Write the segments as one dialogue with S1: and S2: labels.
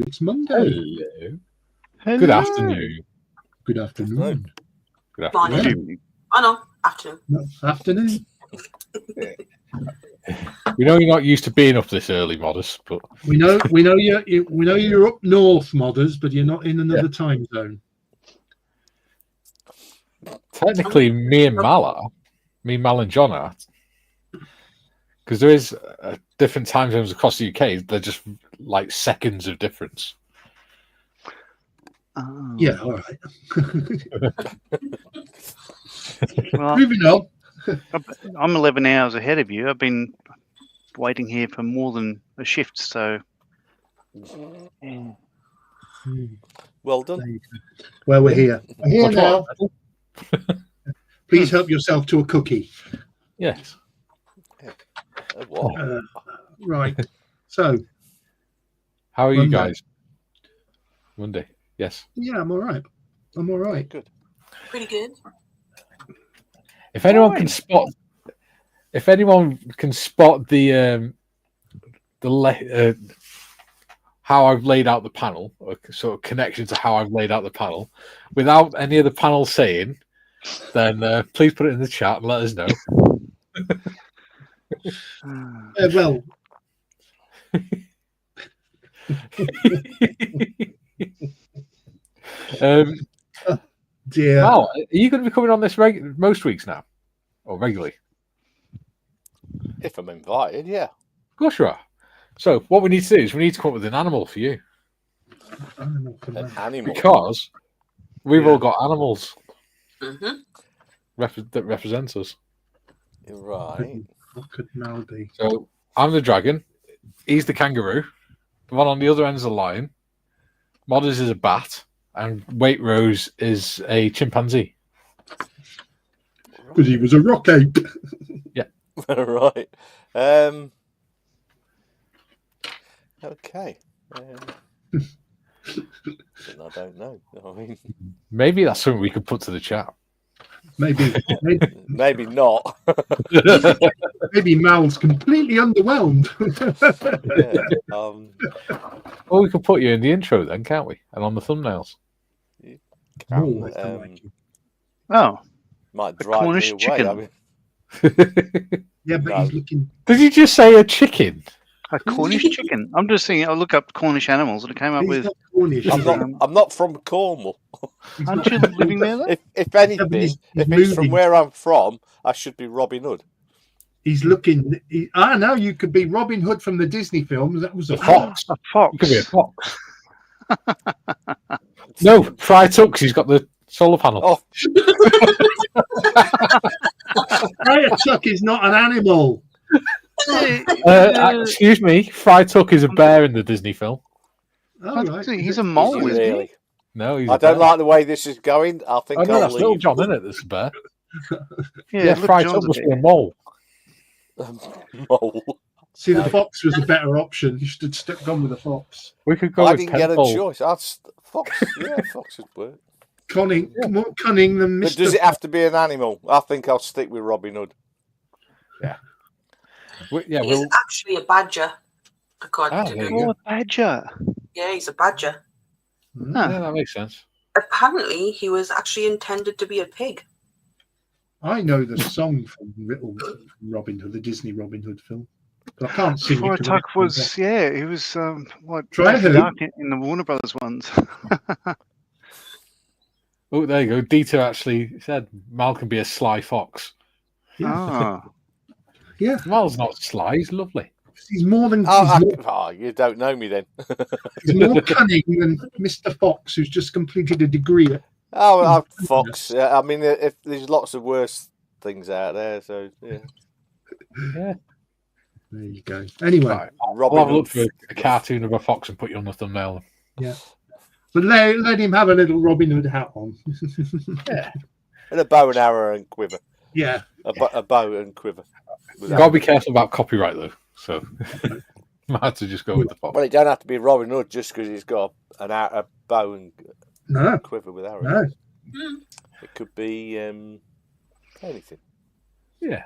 S1: It's Monday.
S2: Hello.
S3: Hello.
S2: Good afternoon.
S1: Good afternoon.
S2: Good
S4: Morning.
S2: afternoon.
S4: Oh no, afternoon.
S1: No, afternoon.
S2: We know you're not used to being up this early, Modest, but
S1: We know you're up north, Modders, but you're not in another time zone.
S2: technically me and Mal and John are. Because there is different time zones across the UK. They're just like seconds of difference.
S3: Oh.
S1: Yeah, all right.
S3: Well,
S1: Moving on.
S3: I'm 11 hours ahead of you. I've been waiting here for more than a shift, so.
S5: Well done.
S1: There you go. Well, we're here. We're here
S2: What's
S1: now.
S2: what?
S1: Please help yourself to a cookie.
S2: Yes.
S5: What?
S1: Right. So,
S2: How are you
S1: Monday.
S2: guys? Monday. Yes.
S1: yeah, I'm all right. I'm all right.
S5: Good.
S4: Pretty good.
S2: If anyone can spot the how I've laid out the panel, or sort of connection to how I've laid out the panel, without any of the panel saying, then please put it in the chat and let us know.
S1: Well, dear.
S2: Mal, are you going to be coming on this most weeks now, or regularly?
S5: If I'm invited, yeah.
S2: Of course you are. So what we need to do is we need to come up with an animal for you,
S5: An animal.
S2: because we've all got animals
S4: Mm-hmm.
S2: that represent us.
S5: Right.
S1: What could Mal be?
S2: So I'm the dragon. He's the kangaroo. The one on the other end is a lion. Modders is a bat, and Waitrose is a chimpanzee.
S1: Because he was a rock ape.
S5: Right. Okay. I don't know. I mean,
S2: Maybe that's something we could put to the chat.
S1: Maybe
S5: maybe not.
S1: maybe Mal's completely underwhelmed.
S5: Yeah.
S2: Well, we could put you in the intro then, can't we? And on the thumbnails.
S1: Oh, I don't like you.
S3: Oh,
S5: Might
S3: A
S5: drive me
S3: Cornish
S5: away.
S3: chicken.
S5: I mean,
S1: Yeah, but
S5: No.
S1: he's looking.
S2: Did you just say a chicken?
S3: a Cornish chicken. I'm just thinking. I'll look up Cornish animals, and it came up
S1: He's
S3: with.
S1: not Cornish.
S5: I'm not from Cornwall.
S1: He's
S3: Aren't you
S1: not-
S3: living there? Though?
S5: If anything,
S1: he's
S5: if it's from
S1: moving.
S5: where I'm from, I should be Robin Hood.
S1: He's looking. No, you could be Robin Hood from the Disney films. That was a
S2: A fox.
S3: A fox.
S2: You could be a fox. No, Fry Tux. He's got the solar panel.
S5: Oh,
S1: Fire Chuck is not an animal.
S2: Excuse me. Fry Tuck is a bear in the Disney film.
S1: Oh, right.
S3: He's a mole,
S5: is he
S3: isn't he?
S5: really?
S2: No, he's
S5: I
S2: a
S5: don't
S2: bear.
S5: like the way this is going. I think
S2: Oh, no,
S5: I'll
S2: that's Little
S5: leave.
S2: John, isn't it? That's a bear.
S3: Yeah,
S2: Yeah,
S3: Little
S2: Fry
S3: John's
S2: Tuck
S3: a
S2: must
S3: bit-
S2: be a mole.
S5: Mole.
S1: See, the fox was a better option. You should have gone with the fox.
S2: We could go
S5: I
S2: with
S5: didn't get a
S2: Penfold.
S5: choice. Fox. Yeah, fox would work.
S1: Cunning, more cunning than
S5: But
S1: Mr.
S5: does it have to be an animal? I think I'll stick with Robin Hood.
S2: Yeah,
S4: He's
S2: we'll...
S4: actually a badger, according to
S2: there you
S4: Google.
S2: go.
S3: Oh, a badger.
S4: Yeah, he's a badger.
S3: Huh.
S2: Yeah, that makes sense.
S4: Apparently, he was actually intended to be a pig.
S1: I know the song from Robin Hood, the Disney Robin Hood film. But I can't sing
S3: Fry
S1: it. 'cause I
S3: Tuck
S1: don't know
S3: was, yeah, he was, what,
S1: Try
S3: Daffy
S1: who?
S3: Duck in the Warner Brothers ones.
S2: Oh, there you go. Dieter actually said Mal can be a sly fox.
S1: Yeah.
S3: Ah.
S1: Yeah,
S2: Mal's not sly. He's lovely.
S1: he's more than
S5: You don't know me then.
S1: he's more cunning than Mr. Fox, who's just completed a degree.
S5: Fox. I mean, if there's lots of worse things out there, so yeah.
S2: Yeah.
S1: There you go. Anyway,
S2: Right. I'll
S5: Robin
S2: have a look
S5: Hood.
S2: for a cartoon of a fox and put you on the thumbnail.
S1: but let him have a little Robin Hood hat on.
S2: Yeah.
S5: And a bow and arrow and quiver.
S1: Yeah.
S5: A bow and quiver.
S2: Gotta be careful about copyright though. So might have to just go with the fox.
S5: Well, it don't have to be Robin Hood just because he's got a bow and
S1: No.
S5: quiver with arrows.
S1: No.
S5: It could be anything.
S2: Yeah.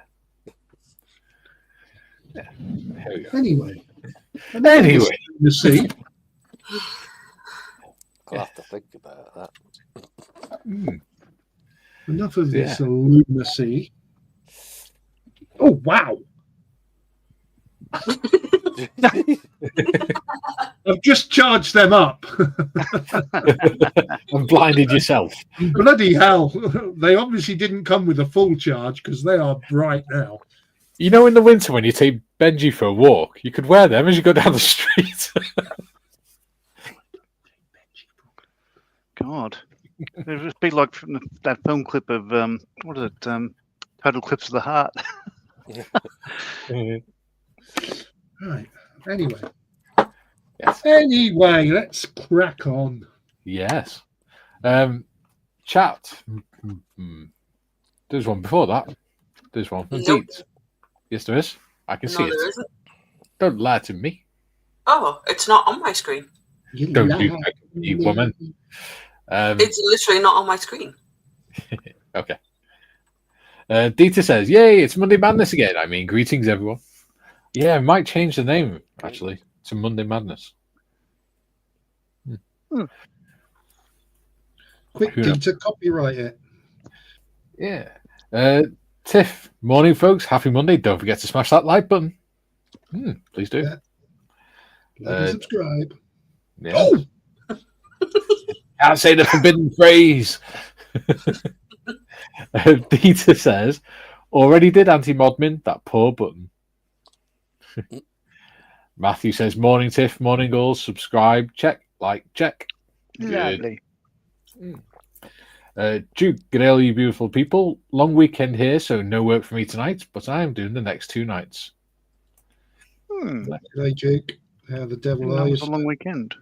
S2: Yeah. There we go.
S1: Anyway.
S2: Anyway.
S1: The sea.
S5: I'll have to think about that.
S1: Enough of this lunacy. Oh, wow. I've just charged them up.
S2: And blinded yourself.
S1: Bloody hell. They obviously didn't come with a full charge because they are bright now.
S2: You know, in the winter when you take Benji for a walk, you could wear them as you go down the street.
S3: God, it would be like from that film clip of what is it? Total Eclipse of the Heart.
S1: Right. Anyway.
S2: Yes.
S1: Anyway, let's crack on.
S2: Yes. Chat. There's one before that. There's one from
S4: Nope.
S2: Deet. Yes, there is. I can see
S4: No, there
S2: it.
S4: isn't.
S2: Don't lie to me.
S4: Oh, it's not on my screen.
S1: You
S2: Don't
S1: lie.
S2: do that, you woman.
S4: It's literally not on my screen.
S2: Okay. Dieter says, "Yay, it's Monday Madness again. I mean, greetings, everyone." Yeah, I might change the name, actually, to Monday Madness.
S1: Quick,
S2: Who knows?
S1: Dieter, copyright it.
S2: Yeah. Tiff, morning, folks. Happy Monday. Don't forget to smash that like button. Please do.
S1: Yeah. Like and subscribe.
S2: Yeah.
S1: Oh!
S2: Can't say the forbidden phrase. Dieter says, already did anti-modmin, that poor button. Matthew says, morning, Tiff, morning, goals, subscribe, check, like, check.
S3: Lovely.
S2: Duke, good day, all you beautiful people. Long weekend here, so no work for me tonight, but I am doing the next 2 nights.
S1: G'day, Duke. How the devil are
S3: It
S1: you?
S3: was a long weekend.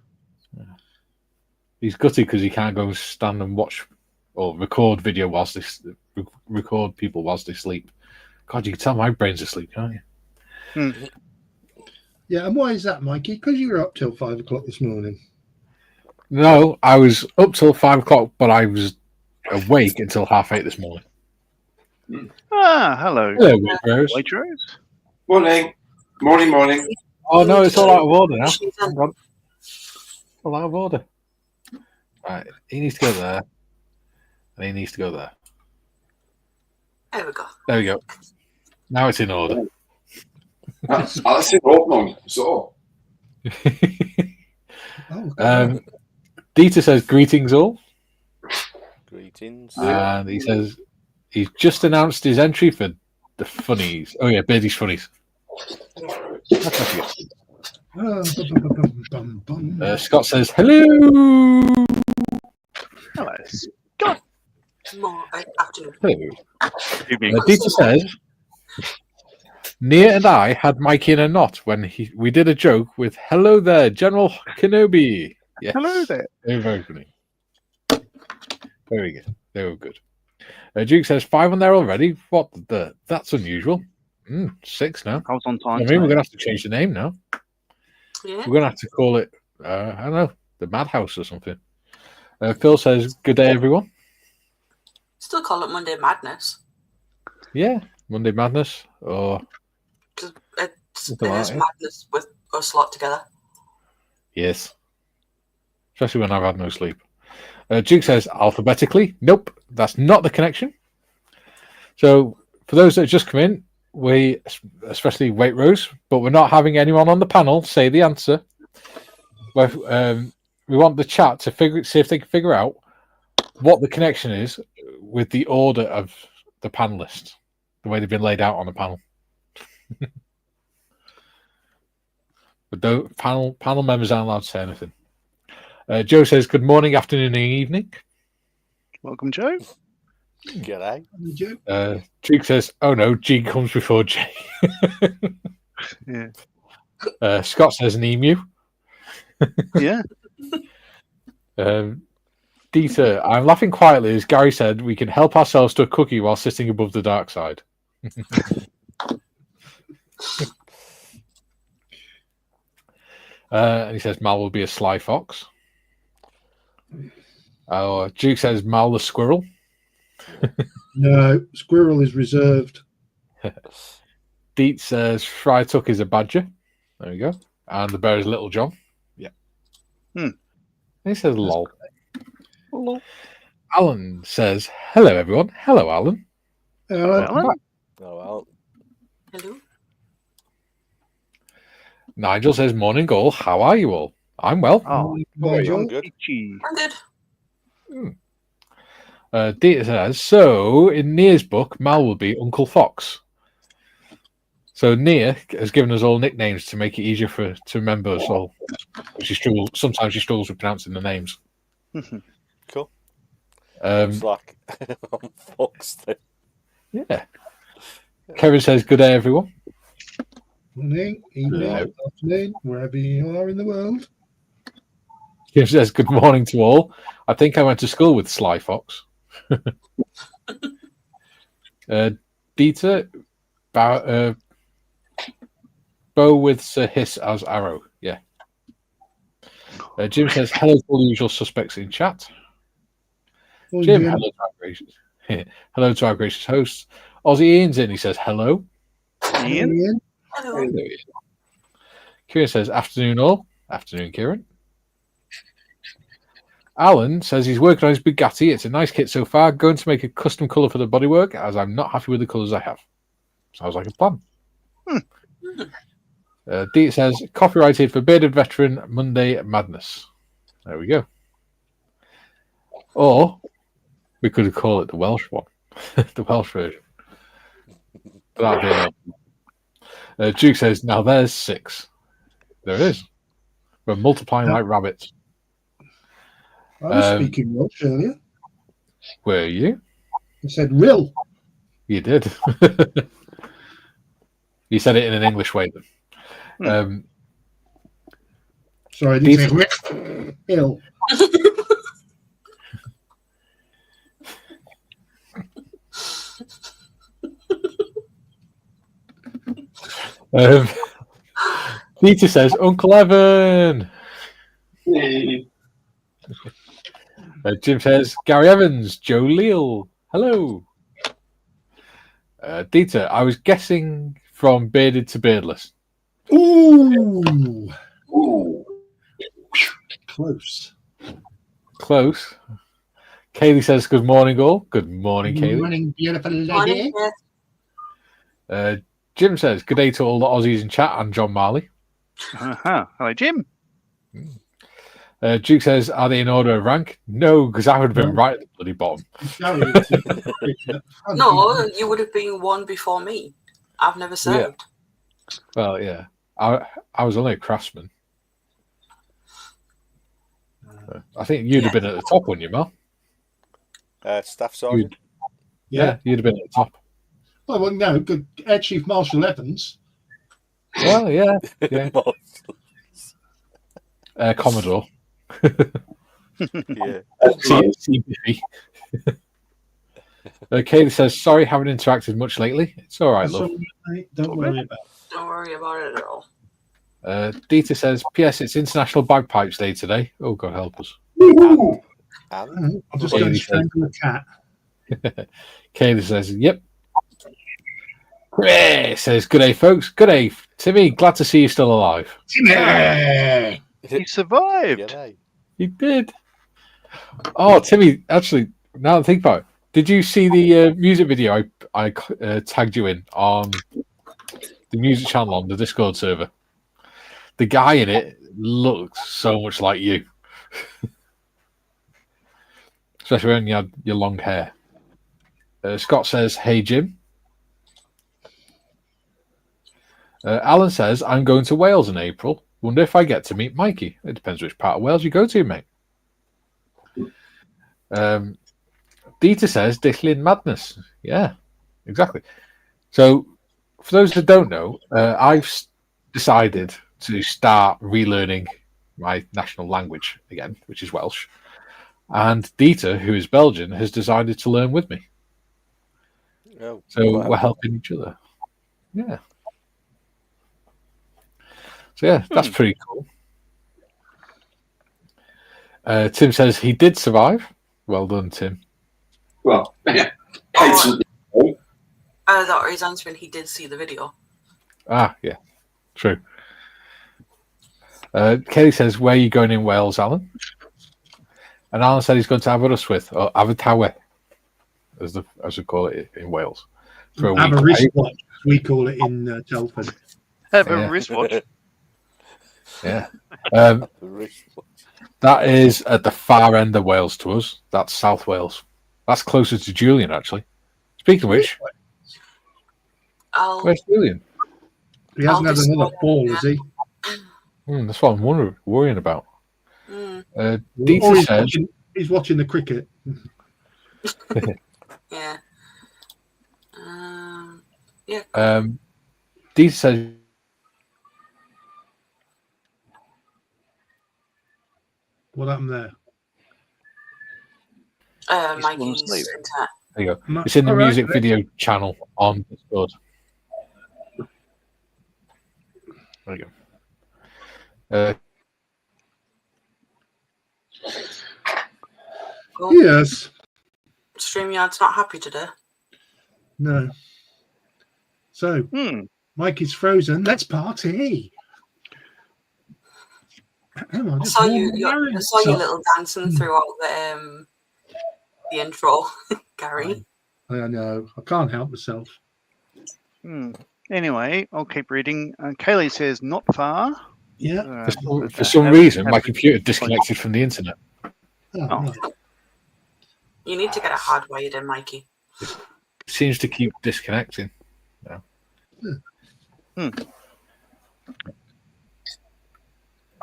S2: He's gutted because he can't go and stand and watch or record video whilst they record people whilst they sleep. God, you can tell my brain's asleep, can't you?
S1: Yeah, and why is that, Mikey? Because you were up till 5 o'clock this morning.
S2: No, I was up till 5 o'clock, but I was awake until 8:30 this morning.
S3: Hello.
S2: Hello, Waitrose.
S3: Waitrose.
S6: Morning. Morning.
S2: Oh no, it's all out of order now. Hang on. All out of order. Right, he needs to go there, and he needs to go there.
S4: There we go.
S2: There we go. Now it's in order.
S6: That's in ordnung. So.
S2: Dieter says, greetings all.
S5: Greetings.
S2: And he says he's just announced his entry for the funnies. Oh yeah, Beardy's funnies. Scott says, hello.
S3: Hello.
S4: More afternoon.
S2: Hello. Dieter says, Nia and I had Mikey in a knot when we did a joke with "Hello there, General Kenobi." Yes.
S3: Hello there.
S2: Very funny. Very good. They were good. Duke says 5 on there already. What the? That's unusual. 6 now.
S3: I was on time.
S2: I mean, we're gonna have to change the name now.
S4: Yeah.
S2: We're gonna have to call it. I don't know, the Madhouse or something. Phil says, "Good day, everyone."
S4: Still call it Monday Madness.
S2: Yeah, Monday Madness or.
S4: It
S2: Something
S4: is
S2: like it.
S4: madness with us lot together.
S2: Yes. Especially when I've had no sleep. Duke says alphabetically. Nope, that's not the connection. So for those that just come in, we, especially Waitrose, but we're not having anyone on the panel say the answer. We want the chat to see if they can figure out what the connection is with the order of the panelists, the way they've been laid out on the panel. But the panel members aren't allowed to say anything. Joe says, good morning, afternoon, and evening.
S3: Welcome, Joe.
S5: G'day.
S2: Duke says, oh no, G comes before J.
S3: Yeah.
S2: Scott says, an emu.
S3: Yeah.
S2: Dieter, I'm laughing quietly as Gary said, we can help ourselves to a cookie while sitting above the dark side. And he says, Mal will be a sly fox. Duke says, Mal the squirrel.
S1: No, squirrel is reserved.
S2: Deet says, Fry Tuck is a badger. There we go. And the bear is Little John. Yeah. He says lol.
S3: Hello.
S2: Alan says, hello, everyone. Hello, Alan.
S3: Alan?
S5: Oh, well.
S4: Hello.
S2: Nigel says, morning, all. How are you all? I'm well.
S3: Oh,
S1: Nigel.
S5: I'm good.
S3: itchy.
S4: I'm good.
S2: Dita says, so in Nia's book, Mal will be Uncle Fox. So Nia has given us all nicknames to make it easier to remember us all. Sometimes she struggles with pronouncing the names.
S5: Cool.
S2: Um,
S5: It's like on Fox then.
S2: yeah. Kevin says, good day, everyone.
S1: Morning, evening,
S2: Hello.
S1: afternoon, wherever you are in the world.
S2: Kim says, good morning to all. I think I went to school with Sly Fox. Dita, bow with Sir Hiss as arrow. Yeah. Jim says, hello to all the usual suspects in chat.
S1: Morning,
S2: Jim,
S1: Jim.
S2: hello to our gracious, hello to our gracious hosts. Aussie Ian's in. He says, hello.
S3: Ian?
S1: Ian.
S4: Hello.
S2: Hello, Ian. Kieran says, afternoon all. Afternoon, Kieran. Alan says he's working on his Bugatti. It's a nice kit so far. Going to make a custom colour for the bodywork as I'm not happy with the colours I have. Sounds like a plan. Dee says, copyrighted for Bearded Veteran Monday Madness. There we go. Or we could call it the Welsh one. The Welsh version. But that'd be Duke says, now there's 6. There it is. We're multiplying like rabbits.
S1: I was speaking Welsh earlier.
S2: Were you?
S1: I said will.
S2: You did. You said it in an English way then.
S1: Sorry, I didn't say ill.
S2: Peter says, Uncle Evan. Jim says, Gary Evans, Joe Leal. Hello. Dieter, I was guessing from bearded to beardless.
S1: Ooh. Close.
S2: Close. Kaylee says, good morning, all. Good morning, Kaylee.
S1: Good morning, beautiful lady.
S4: Morning. Yes.
S2: Jim says, good day to all the Aussies in chat and John Marley.
S3: Hello, Jim.
S2: Duke says, are they in order of rank? No, because I would have been right at the bloody bottom.
S4: No, you would have been one before me. I've never served.
S2: Well, yeah. I was only a craftsman. I think you'd have been at the top, wouldn't you, Mel?
S5: Staff sergeant.
S2: Yeah, you'd have been at the top.
S1: Well, no, good. Air Chief Marshal Evans.
S2: Well, yeah. Commodore.
S5: Yeah.
S2: Kaylee says, sorry, haven't interacted much lately. It's all right,
S1: That's
S2: love.
S1: all right, don't worry about it.
S4: Don't worry about it at all.
S2: Dieter says, P.S. It's International Bagpipes Day today. Oh, God help us.
S5: And
S1: I'm just going to strangle a cat.
S2: Kaylee says, yep. Chris says, good day, folks. Good day, Timmy. Glad to see you still alive.
S1: Timmy!
S3: He survived.
S5: G'day.
S2: He did. Oh, Timmy, actually, now that I think about it, did you see the music video I tagged you in on the music channel on the Discord server? The guy in it looks so much like you. Especially when you had your long hair. Scott says, hey, Jim. Alan says, I'm going to Wales in April. Wonder if I get to meet Mikey. It depends which part of Wales you go to, mate. Dieter says, Dicklin Madness. Yeah, exactly. So, for those that don't know, I've decided to start relearning my national language again, which is Welsh. And Dieter, who is Belgian, has decided to learn with me.
S5: Oh,
S2: So
S5: wow.
S2: we're helping each other. Yeah. So yeah, that's pretty cool. Tim says he did survive. Well done, Tim.
S6: Well,
S4: I thought he was answering he did see the video.
S2: Ah, yeah, true. Kelly says, "Where are you going in Wales, Alan?" And Alan said he's going to Aberystwyth or Abertawe, as we call it in Wales, for a week.
S1: Aberystwyth, we call it in Telford.
S3: Have
S2: Yeah.
S3: a wristwatch.
S2: Yeah. That is at the far end of Wales to us. That's South Wales. That's closer to Julian, actually. Speaking of which, where's Julian?
S1: He hasn't had another fall, has he?
S2: That's what I'm worrying about.
S4: Mm.
S2: Dita
S1: Or
S2: says,
S1: he's watching the cricket.
S4: Yeah. Yeah.
S2: Dita says,
S1: What happened there?
S4: Mikey's
S3: asleep.
S4: internet.
S2: there you go. It's in the music video channel on Discord. There you go.
S4: Cool.
S1: Yes.
S4: StreamYard's not happy today.
S1: No. So, Mikey's frozen. Let's party. Hang on,
S4: I saw you little dancing throughout the intro, Gary.
S1: I know. I can't help myself.
S3: Anyway, I'll keep reading. Kaylee says, not far.
S1: Yeah.
S2: For some reason, my computer disconnected from the internet.
S1: Oh, right.
S4: You need to get it hardwired in, Mikey.
S2: It seems to keep disconnecting. No.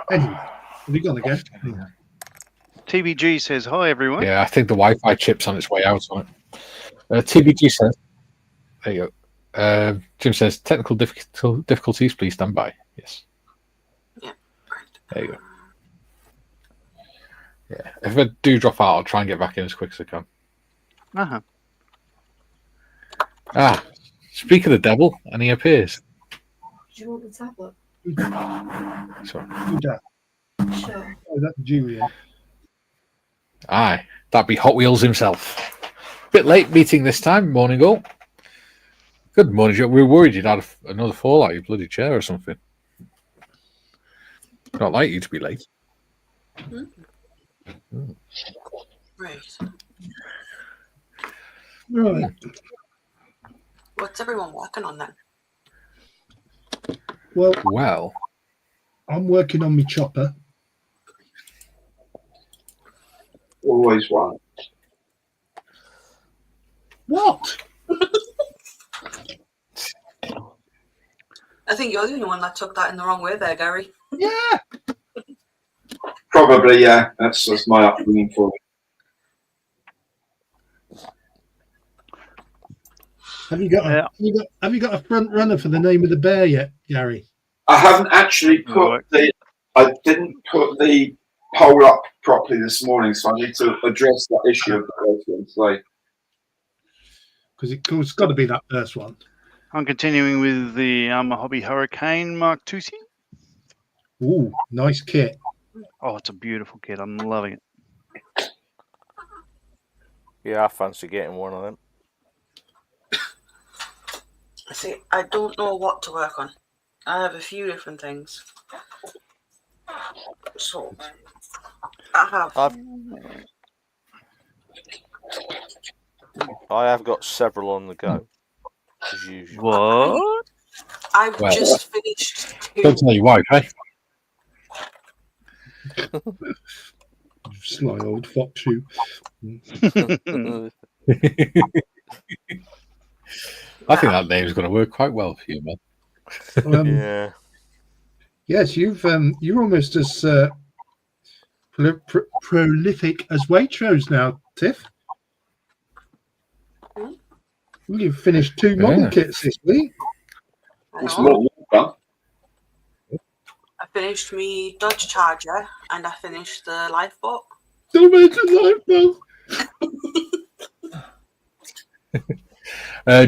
S1: Anyway, have you gone again?
S3: TBG says, hi, everyone.
S2: Yeah, I think the Wi-Fi chip's on its way out on it. TBG says, there you go. Jim says, technical difficulties, please stand by. Yes.
S4: Yeah, right.
S2: There you go. Yeah, if I do drop out, I'll try and get back in as quick as I can. Speak of the devil, and he appears.
S7: Do you want the tablet?
S2: Sorry.
S1: Who's that?
S7: Sure.
S1: Oh, that's Julian.
S2: Aye, that'd be Hot Wheels himself. Bit late meeting this time. Morning all. Good morning, Joe. We were worried you'd had another fall out your bloody chair or something. Not like you to be late.
S4: Right.
S1: Right.
S4: What's everyone working on then?
S1: Well, I'm working on my chopper.
S6: Always one.
S1: What?
S4: I think you're the only one that took that in the wrong way there, Gary.
S1: Yeah.
S6: Probably, yeah. That's my upbringing for it.
S1: Have you got a front runner for the name of the bear yet, Gary?
S6: I haven't actually I didn't put the poll up properly this morning, so I need to address that issue of the first one today.
S1: Because it's got to be that first one.
S3: I'm continuing with the Hobby Hurricane Mark II.
S1: Ooh, nice kit.
S3: Oh, it's a beautiful kit. I'm loving it.
S5: Yeah, I fancy getting one of them.
S4: See, I don't know what to work on. I have a few different things. So, I
S5: have got several on the go, as usual.
S3: What?
S4: I've just finished two.
S2: Don't tell your wife, eh?
S1: Sly old fox you.
S2: I think that name's going to work quite well for you, man.
S5: Yeah.
S1: Yes, you're almost as prolific as Waitrose now, Tiff. You've finished 2 model kits this week.
S6: It's more than fun.
S4: I finished me Dodge Charger and I finished the Lifeboat.
S1: Still making Lifeboat.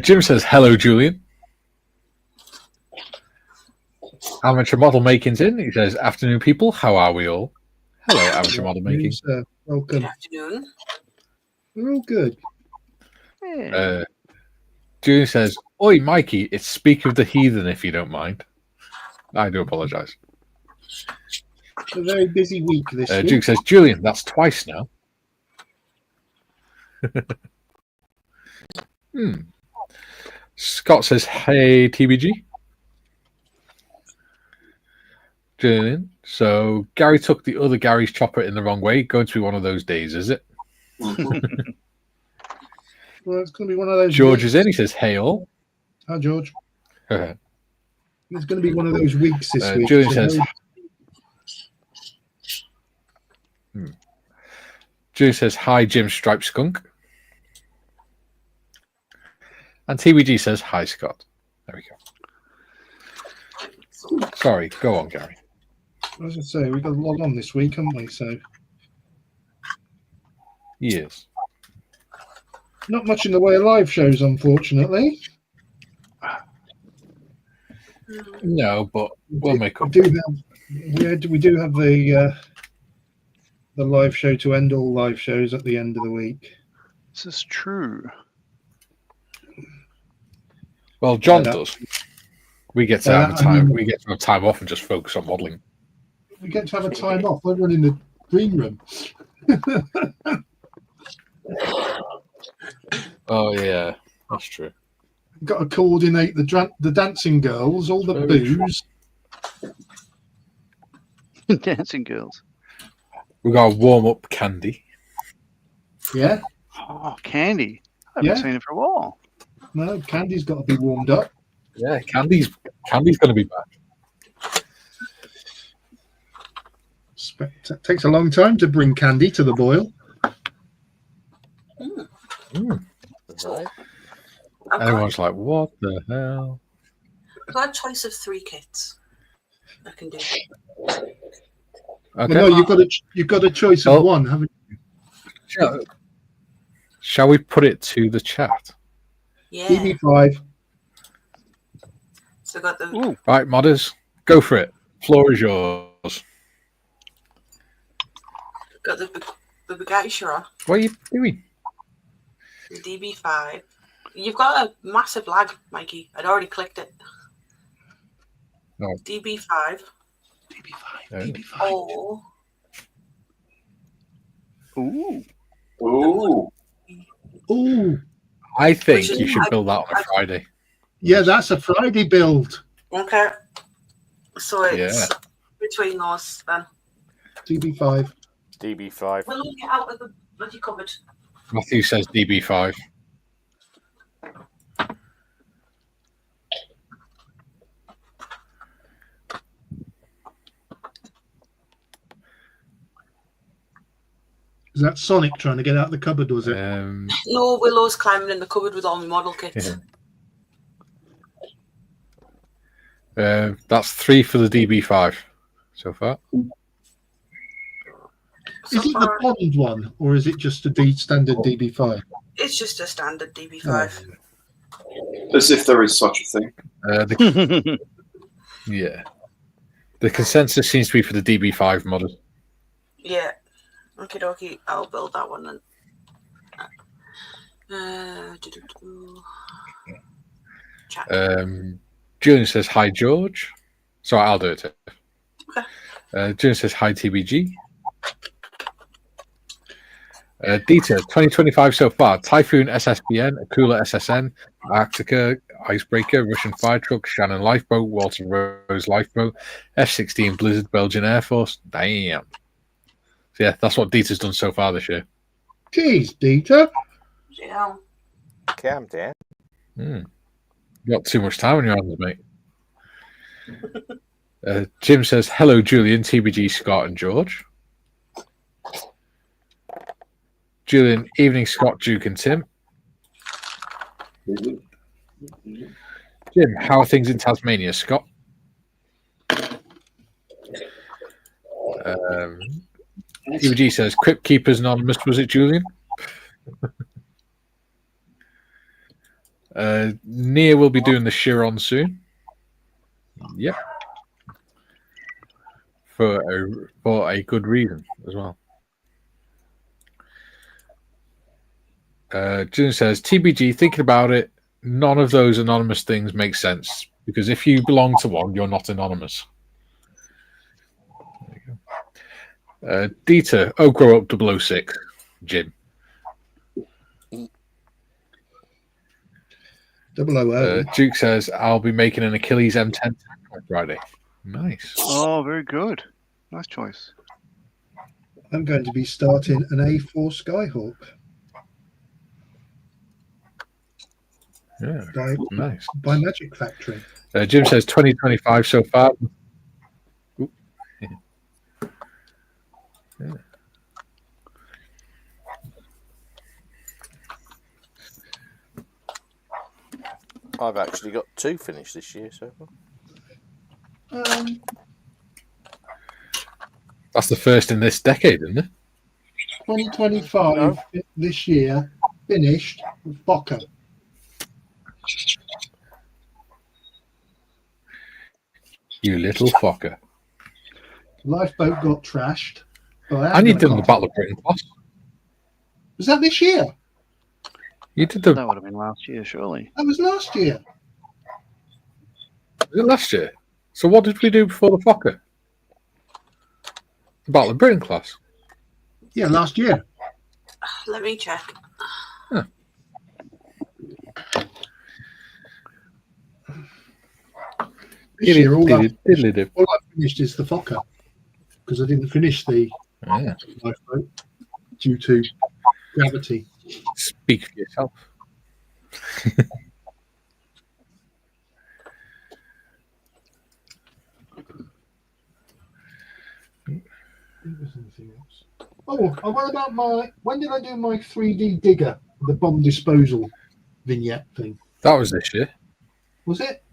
S2: Jim says, hello, Julian. Amateur model making's in. He says, afternoon, people. How are we all? Hello, amateur model making.
S1: Welcome.
S4: Good afternoon.
S1: We're all good.
S2: Julian says, oi, Mikey, it's Speak of the Heathen, if you don't mind. I do apologise.
S1: A very busy week this week.
S2: Duke says, Julian, that's twice now. Scott says, hey, TBG. Julian, so Gary took the other Gary's chopper in the wrong way. Going to be one of those days, is it?
S1: Well, it's going to be one of those.
S2: George
S1: weeks.
S2: is in. He says, hey, all.
S1: Hi, George. It's going to be one of those weeks this week.
S2: Julian
S1: so
S2: says, Julian says, hi, Jim Striped Skunk. And TBG says, hi, Scott. There we go. Sorry, go on, Gary.
S1: As I say, we've got a lot on this week, haven't we? So
S2: Yes.
S1: not much in the way of live shows, unfortunately.
S2: No, but we'll make up.
S1: We do have the live show to end all live shows at the end of the week.
S3: This is true.
S2: Well, John
S1: Yeah,
S2: does. We get to have time. We get to have time off and just focus on modelling.
S1: We get to have a time off. We're running the green room.
S2: Oh yeah, that's true.
S1: We've got to coordinate the dancing girls, all the
S2: Very true.
S1: booze.
S3: Dancing girls.
S2: We got to warm up Candy.
S1: Yeah.
S3: Oh, Candy. I haven't
S1: Yeah.
S3: seen it for a while.
S1: No, Candy's got to be warmed up.
S2: Yeah, Candy's going to be back.
S1: It takes a long time to bring Candy to the boil.
S5: Right.
S2: Everyone's like, what the hell?
S4: I've got a choice of 3 kits I can do.
S2: Okay.
S1: Well, no, you've got a choice of one, haven't you?
S2: Shall we put it to the chat?
S4: Yeah.
S1: DB5.
S4: So I got the
S3: Ooh.
S2: Right, modders, go for it. Floor is yours.
S4: the Bugatti Chiron,
S2: What are you doing?
S4: the DB5. You've got a massive lag, Mikey. I'd already clicked it.
S2: Oh.
S4: DB5. Oh.
S3: Ooh.
S6: Ooh.
S1: Ooh.
S2: I think
S4: Which is-
S2: you should build that on a Friday.
S1: Yeah, that's a Friday build.
S4: Okay. So it's
S2: Yeah.
S4: between those then.
S1: DB5.
S5: DB5.
S4: We'll get out of the bloody cupboard.
S2: Matthew says DB5.
S1: Is that Sonic trying to get out of the cupboard, was it?
S4: No, Willow's climbing in the cupboard with all my model kits.
S2: That's 3 for the DB5 so far.
S1: Is it the Bond one, or is it just a standard DB5?
S4: It's just a standard DB5.
S6: As if there is such a thing.
S2: Yeah. The consensus seems to be for the DB5 model.
S4: Yeah. Okie dokie, I'll build that one then. Chat.
S2: Julian says, hi, George. Sorry, I'll do it.
S4: Okay.
S2: Julian says, hi, TBG. Dieter, 2025 so far. Typhoon SSBN, Akula SSN, Arctica, Icebreaker, Russian Fire Truck, Shannon Lifeboat, Walter Rose Lifeboat, F-16 Blizzard, Belgian Air Force. Damn. So yeah, that's what Dieter's done so far this year.
S1: Jeez, Dieter.
S4: Yeah.
S5: Calm down.
S2: You got too much time on your hands, mate. Jim says, hello, Julian, TBG, Scott, and George. Julian, evening, Scott, Duke, and Tim. Jim, how are things in Tasmania, Scott? TBG says, Crypt Keepers Anonymous, was it, Julian? Nia will be doing the Chiron soon. Yep. For a good reason as well. Julian says, TBG, thinking about it, none of those anonymous things make sense because if you belong to one, you're not anonymous. There you go. Dieter, grow up 006. Jim.
S1: 000.
S2: Duke says, I'll be making an Achilles M10 on Friday. Nice.
S3: Oh, very good. Nice choice.
S1: I'm going to be starting an A4 Skyhawk.
S2: Yeah, nice.
S1: By Magic Factory.
S2: Jim says 2025 so far. Ooh. Yeah.
S5: I've actually got 2 finished this year so far.
S2: That's the first in this decade, isn't it?
S1: 2025
S5: No.
S1: this year finished with Fokker.
S2: You little fucker.
S1: Lifeboat got trashed.
S2: And you did the Battle of Britain class.
S1: Was that this year?
S2: You did the.
S3: That would have been last year, surely.
S1: That was last year.
S2: Was it last year? So what did we do before the Fokker? The Battle of Britain class.
S1: Yeah, last year.
S4: Let me check.
S2: Huh.
S1: This year, all I
S2: Diddly-dip.
S1: finished is the Fokker because I didn't finish the
S2: Yeah.
S1: lifeboat due to gravity.
S2: Speak for yourself.
S1: Oh, what about when did I do my 3D digger, the bomb disposal vignette thing?
S2: That was this year.
S1: Was it?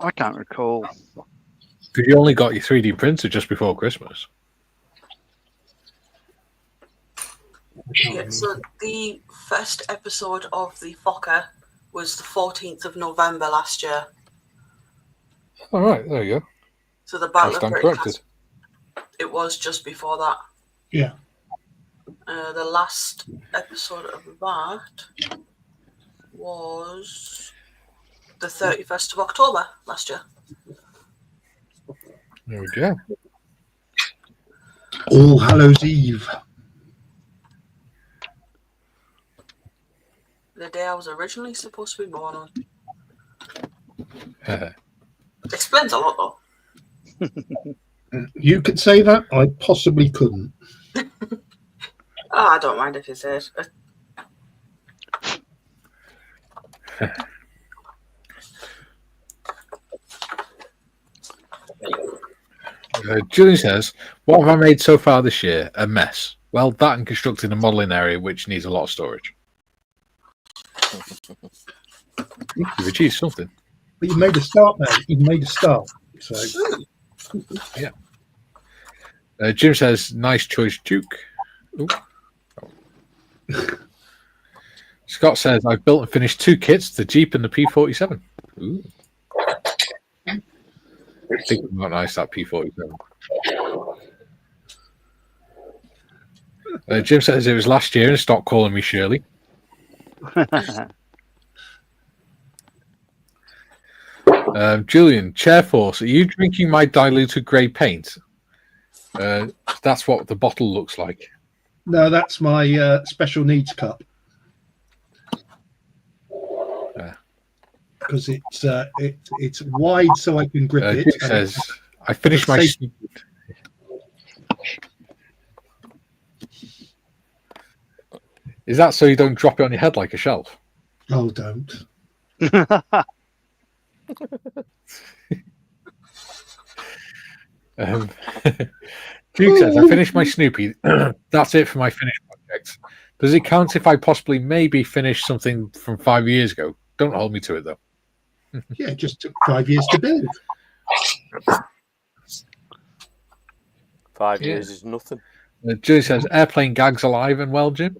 S3: I can't recall.
S2: Because you only got your 3D printer just before Christmas.
S4: Yeah, so the first episode of the Fokker was the 14th of November last year.
S2: All right, there you go.
S4: So the
S2: I
S4: Battle of
S2: stand
S4: Britain
S2: corrected.
S4: it was just before that.
S1: Yeah.
S4: The last episode of that was the 31st of October last year.
S2: There we go.
S1: All Hallows Eve.
S4: The day I was originally supposed to be born on. Explains a lot, though.
S1: You could say that. I possibly couldn't.
S4: I don't mind if you say it.
S2: Julian says, what have I made so far this year? A mess. Well, that and constructing a modelling area which needs a lot of storage. You've achieved something.
S1: But you made a start, mate. You made a start. So
S2: yeah. Jim says, nice choice, Duke. Ooh. Scott says, I've built and finished 2 kits, the Jeep and the P47. Ooh. I think about nice, that P47. Jim says it was last year and stopped calling me Shirley. Julian, Chair Force, are you drinking my diluted grey paint? That's what the bottle looks like.
S1: no, that's my special needs cup. Because it's wide so I can grip it.
S2: Duke says, I finished my... Is that so you don't drop it on your head like a shelf?
S1: Oh, don't.
S2: Duke says, I finished my Snoopy. That's it for my finished project. Does it count if I possibly maybe finish something from 5 years ago? Don't hold me to it, though.
S1: Yeah, it just took 5 years to build.
S5: 5 years is nothing.
S2: Julie says, airplane gags alive and well, Jim.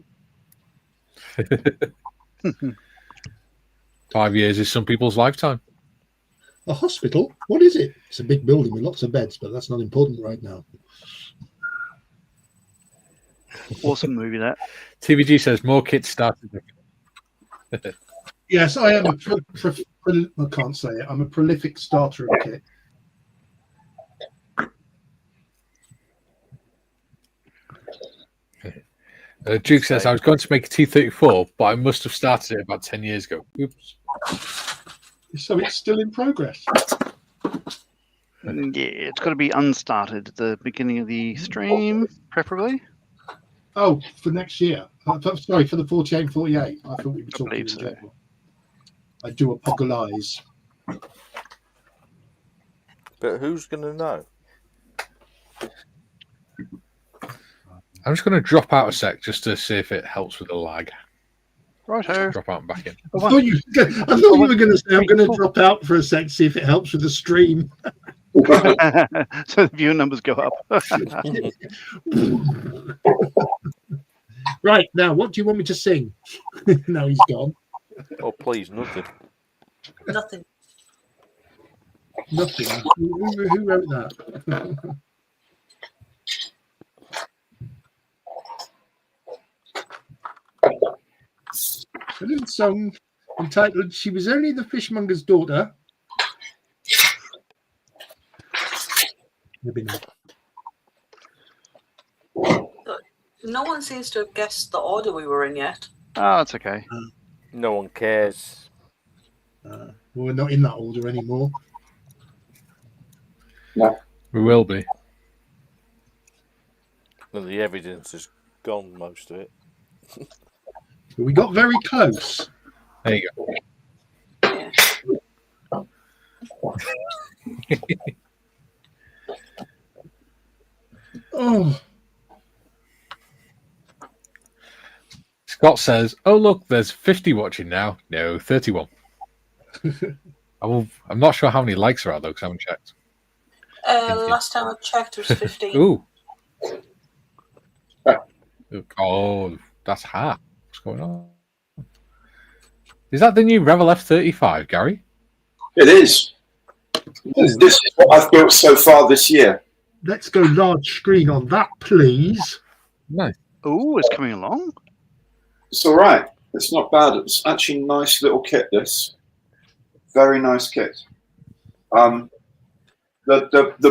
S2: 5 years is some people's lifetime.
S1: A hospital? What is it? It's a big building with lots of beds, but that's not important right now.
S3: Awesome movie, that.
S2: TVG says, more kits started.
S1: Yes, I am I can't say it. I'm a prolific starter of kit.
S2: Duke says, I was going to make a T-34, but I must have started it about 10 years ago. Oops.
S1: So it's still in progress.
S3: Yeah, it's got to be unstarted at the beginning of the stream, preferably.
S1: Oh, for next year. Sorry, for the 48 and 48. I thought we were talking in
S3: so.
S1: general. I do apologise.
S5: But who's going to know?
S2: I'm just going to drop out a sec just to see if it helps with the lag.
S3: Righto.
S2: Drop out and back in.
S1: I thought you were going to say, I'm going to drop out for a sec, see if it helps with the stream.
S3: So the viewer numbers go up.
S1: Right, now, what do you want me to sing? Now he's gone.
S5: Oh, please, nothing.
S4: Nothing.
S1: Nothing. Who wrote that? A little song entitled She Was Only the Fishmonger's Daughter. Maybe not.
S4: No one seems to have guessed the order we were in yet.
S3: Oh, it's okay.
S5: No one cares.
S1: We're not in that order anymore.
S6: No.
S2: We will be.
S5: Well, the evidence has gone, most of it.
S1: But we got very close.
S2: There you go.
S1: Oh,
S2: Scott says, oh, look, there's 50 watching now. No, 31. I'm not sure how many likes there are, though, because I haven't checked.
S4: Last time I checked, it was 15.
S2: Ooh. Oh, that's half. What's going on? Is that the new Revel F35, Gary?
S6: It is. This is what I've built so far this year.
S1: let's go large screen on that, please.
S2: Nice.
S3: Oh, it's coming along.
S6: It's all right. It's not bad. It's actually a nice little kit, this. Very nice kit. The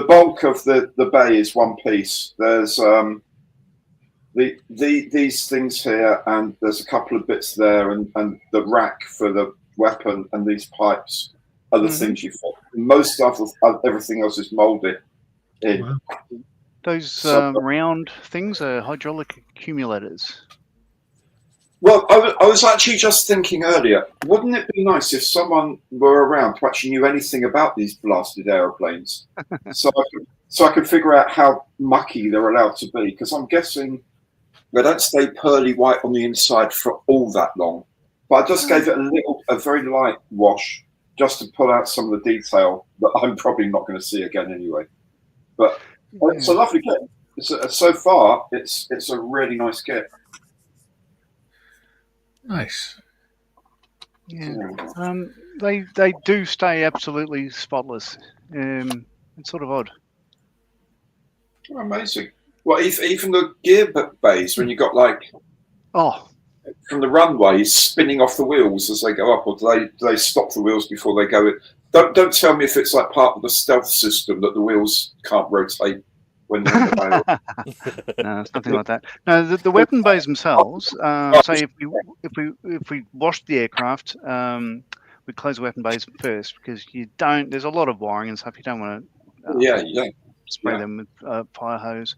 S6: bulk of the bay is one piece. There's these things here, and there's a couple of bits there, and the rack for the weapon, and these pipes are the things you fit. Most of everything else is molded in.
S1: Wow.
S3: Those round things are hydraulic accumulators.
S6: Well, I was actually just thinking earlier, wouldn't it be nice if someone were around who actually knew anything about these blasted aeroplanes, so I could figure out how mucky they're allowed to be? Because I'm guessing they don't stay pearly white on the inside for all that long. But I just gave it a very light wash, just to pull out some of the detail that I'm probably not going to see again anyway. But it's a lovely kit. So far, it's a really nice kit.
S2: Nice.
S3: Yeah. They do stay absolutely spotless. It's sort of odd.
S6: Oh, amazing. Well, even the gear bays, when you got like from the runways spinning off the wheels as they go up, or do they stop the wheels before they go in? Don't tell me if it's like part of the stealth system that the wheels can't rotate when they're in the bay.
S3: No, it's nothing like that. No, the weapon bays themselves. Say if we wash the aircraft, we close the weapon bays first, because there's a lot of wiring and stuff. You don't want to spray them with fire hose,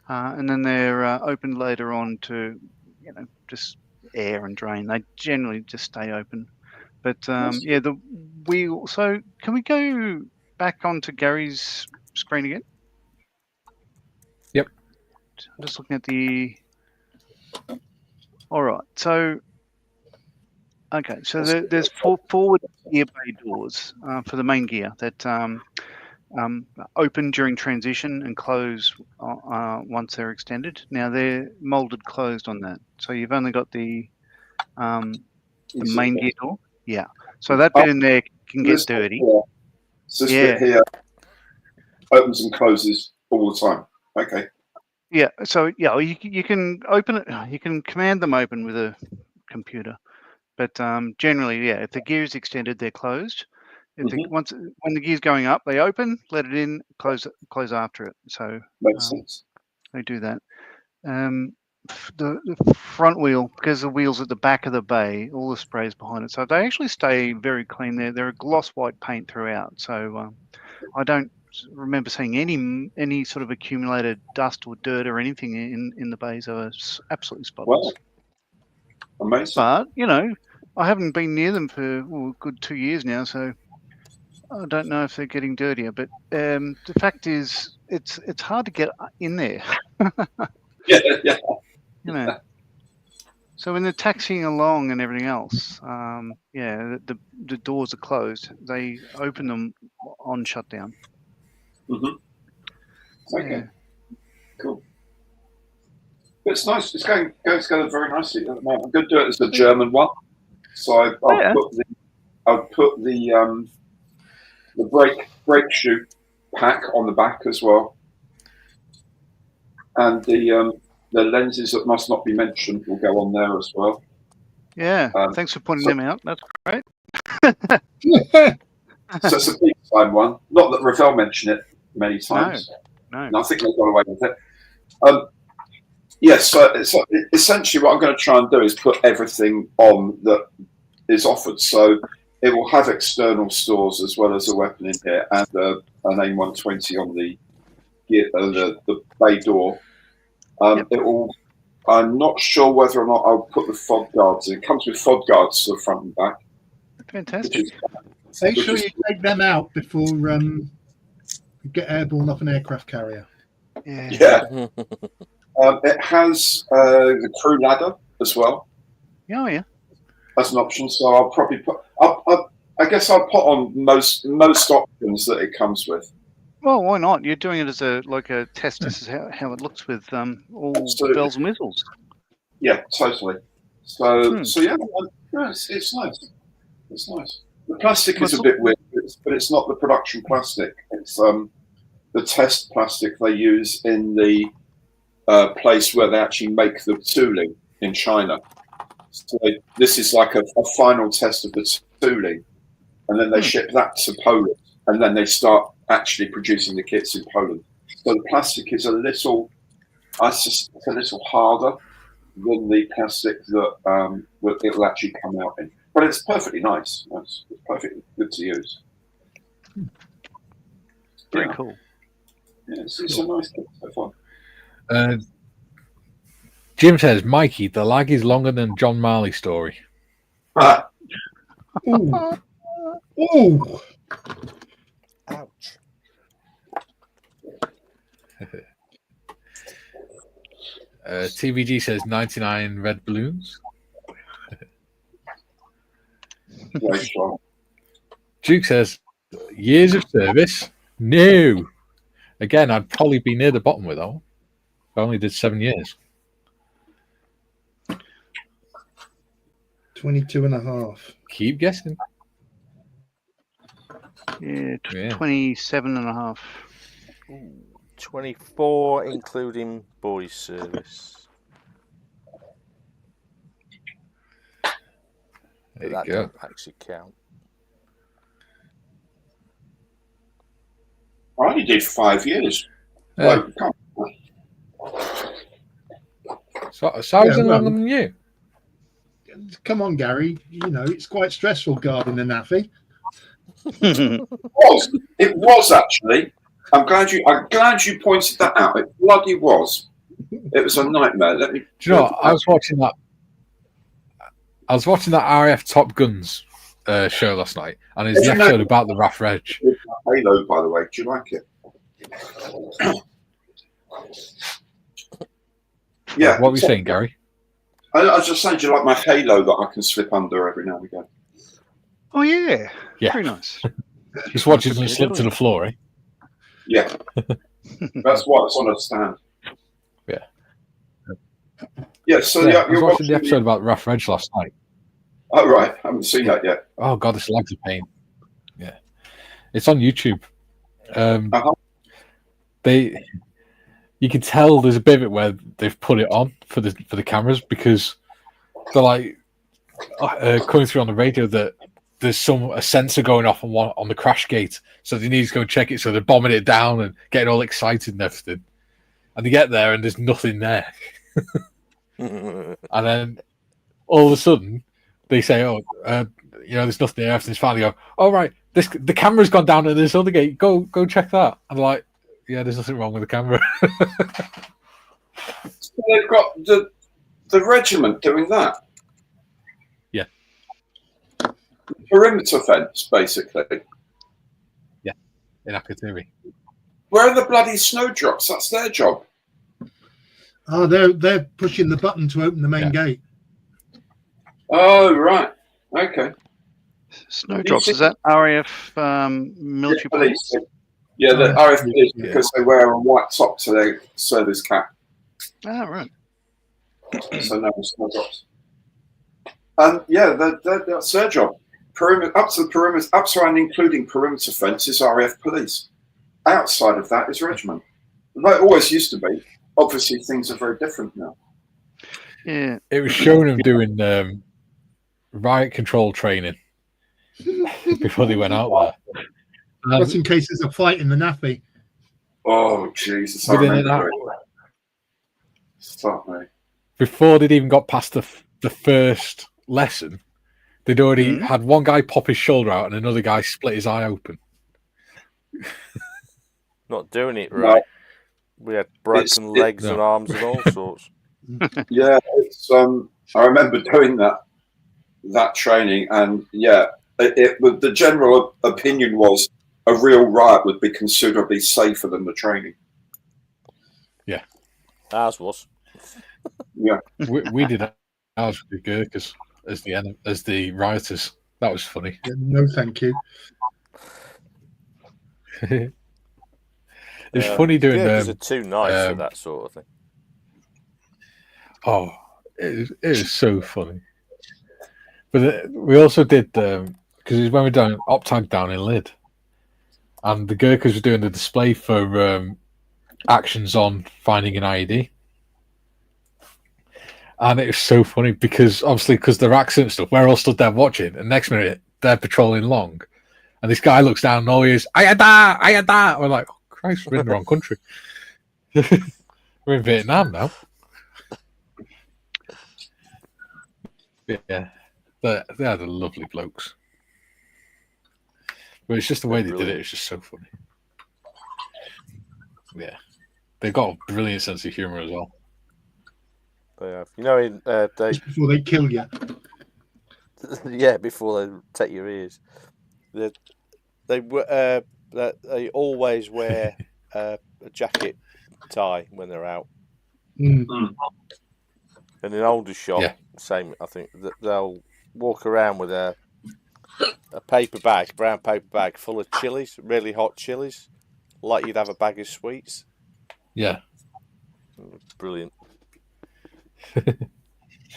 S3: and then they're opened later on to just air and drain. They generally just stay open. But the wheel. So can we go back onto Gary's screen again?
S2: Yep.
S3: I'm just looking at the. All right. So. Okay. So there's forward gear bay doors for the main gear that open during transition and close once they're extended. Now they're molded closed on that. So you've only got the main gear door. Yeah. So that bit in there can get dirty.
S6: So this bit here opens and closes all the time. Okay.
S3: Yeah. So you can open it. You can command them open with a computer, but generally, if the gear is extended, they're closed. When the gear's going up, they open, let it in, close after it. So
S6: makes sense.
S3: They do that. the front wheel, because the wheel's at the back of the bay, all the spray's behind it, so they actually stay very clean. They're a gloss white paint throughout, so I don't remember seeing any sort of accumulated dust or dirt or anything in the bays. They were absolutely spotless.
S6: Wow. Amazing.
S3: But I haven't been near them for a good 2 years now, so I don't know if they're getting dirtier. But the fact is, it's hard to get in there.
S6: Yeah.
S3: So when they're taxiing along and everything else, the doors are closed. They open them on shutdown.
S6: Mm-hmm. Okay.
S3: Yeah.
S6: Cool. But it's nice. It's going together very nicely. I'm going to do it as the German one. So I'll put the brake shoe pack on the back as well, and the lenses that must not be mentioned will go on there as well.
S3: Yeah. Thanks for pointing them out. That's great.
S6: So it's a big time one. Not that Ravel mentioned it many times.
S3: No.
S6: And I think they got away with it. Yes, so essentially what I'm going to try and do is put everything on that is offered. So it will have external stores as well as a weapon in here and an AIM-120 on the bay door. It will. I'm not sure whether or not I'll put the FOD guards in. It comes with FOD guards to the front and back.
S3: Fantastic.
S1: Make sure you take them out before you get airborne off an aircraft carrier.
S3: Yeah.
S6: It has the crew ladder as well.
S3: Oh yeah.
S6: As an option, so I'll probably put. I guess I'll put on most options that it comes with.
S3: Well, why not? You're doing it as a test. This is how it looks with all
S6: Absolutely.
S3: bells and whistles.
S6: Yeah, totally. So yeah, it's nice. It's nice. The plastic is a bit weird, but it's not the production plastic. It's the test plastic they use in the place where they actually make the tooling in China. So this is like a final test of the tooling, and then they ship that to Poland, and then they start actually producing the kits in Poland. So the plastic is a little harder than the plastic that it'll actually come out in. But it's perfectly nice. It's perfectly good to use.
S3: Very cool.
S6: Yeah, it's a nice kit so far.
S2: Jim says, Mikey, the lag is longer than John Marley's story.
S1: Ooh. Ooh.
S5: Ouch.
S2: TVG says 99 red balloons. Duke says, years of service? No. Again, I'd probably be near the bottom with that one. I only did 7 years.
S1: 22 and a half.
S2: Keep guessing.
S3: Yeah, 27 and a half.
S5: 24, including boys' service.
S2: There
S5: That
S2: you go.
S5: don't actually count.
S6: I only did 5 years.
S2: Yeah. So I was longer than you.
S1: Come on, Gary. You know, it's quite stressful guarding a naffy.
S6: It was actually. I'm glad you pointed that out. It bloody was. It was a nightmare.
S2: Do you know what? I was watching that RAF Top Guns show last night, and it's the episode about the RAF Reg.
S6: Halo, by the way. Do you like it? Yeah.
S2: What were you saying, Gary?
S6: I was just saying, do you like my halo that I can slip under every now and again?
S3: Oh yeah.
S2: Yeah.
S3: Very nice.
S2: Just watching them slip to the floor, eh?
S6: Yeah. That's why it's on a stand.
S2: Yeah.
S6: Yeah, so
S2: I was
S6: you're
S2: watching the episode about RAF Reg last night.
S6: Oh, right. I haven't seen that yet.
S2: Oh, God, this lag's a pain. Yeah. It's on YouTube. You can tell there's a bit of it where they've put it on for the cameras because they're like coming through on the radio that there's a sensor going off on the crash gate, so they need to go check it. So they're bombing it down and getting all excited and everything. And they get there and there's nothing there. And then all of a sudden, they say, "Oh, there's nothing there. Everything's fine." They go, "Oh, right, the camera's gone down at this other gate. Go check that." And they're like, "Yeah, there's nothing wrong with the camera."
S6: So they've got the regiment doing that.
S2: Yeah.
S6: Perimeter fence, basically.
S2: Yeah, in Akatiri.
S6: Where are the bloody snowdrops? That's their job.
S1: Oh, they're pushing the button to open the main gate.
S6: Oh, right. Okay.
S3: Snowdrops, is that RAF military police?
S6: Yeah, the RAF police,
S2: Yeah.
S6: because they wear a white top to their service cap.
S3: Ah, right.
S6: So no snowdrops. And yeah, that's their job. Perimeter, up to the perimeter, up to and including perimeter fence is RAF police. Outside of that is regiment. Like it always used to be. Obviously, things are very different now.
S3: Yeah.
S2: It was showing them doing riot control training before they went out there.
S1: Just in case there's a fight in the naffy.
S6: Oh Jesus! I
S2: Within an
S6: remember
S2: hour,
S6: it. Stop me.
S2: before they'd even got past the first lesson, they'd already had one guy pop his shoulder out and another guy split his eye open.
S5: Not doing it right. We had broken legs and arms and all sorts.
S6: Yeah, it's I remember doing that training, and yeah, the general opinion was a real riot would be considerably safer than the training.
S2: Yeah,
S5: ours was.
S6: Yeah,
S2: we did ours with the Gurkhas as the rioters. That was funny.
S1: No, thank you.
S2: It's funny doing.
S5: Gurkhas are too nice for that sort of thing.
S2: Oh, it is so funny. But we also did because it was when we were down Optag down in Lyd, and the Gurkhas were doing the display for actions on finding an IED, and it was so funny because obviously because their accent stuff, we're all stood there watching, and next minute they're patrolling along, and this guy looks down and all he is "Ayada, Ayada." We're like, "Oh Christ, we're in the wrong country. We're in Vietnam now." Yeah, they are the lovely blokes. But it's just the way they did it. It's just so funny. Yeah, they've got a brilliant sense of humour as well.
S5: They have. You know,
S1: Just before they kill you.
S5: yeah, before they take your ears. They always wear a jacket tie when they're out. And in older shop, same. I think that they'll walk around with a paper bag, brown paper bag, full of chilies, really hot chilies, like you'd have a bag of sweets.
S2: Yeah,
S5: brilliant.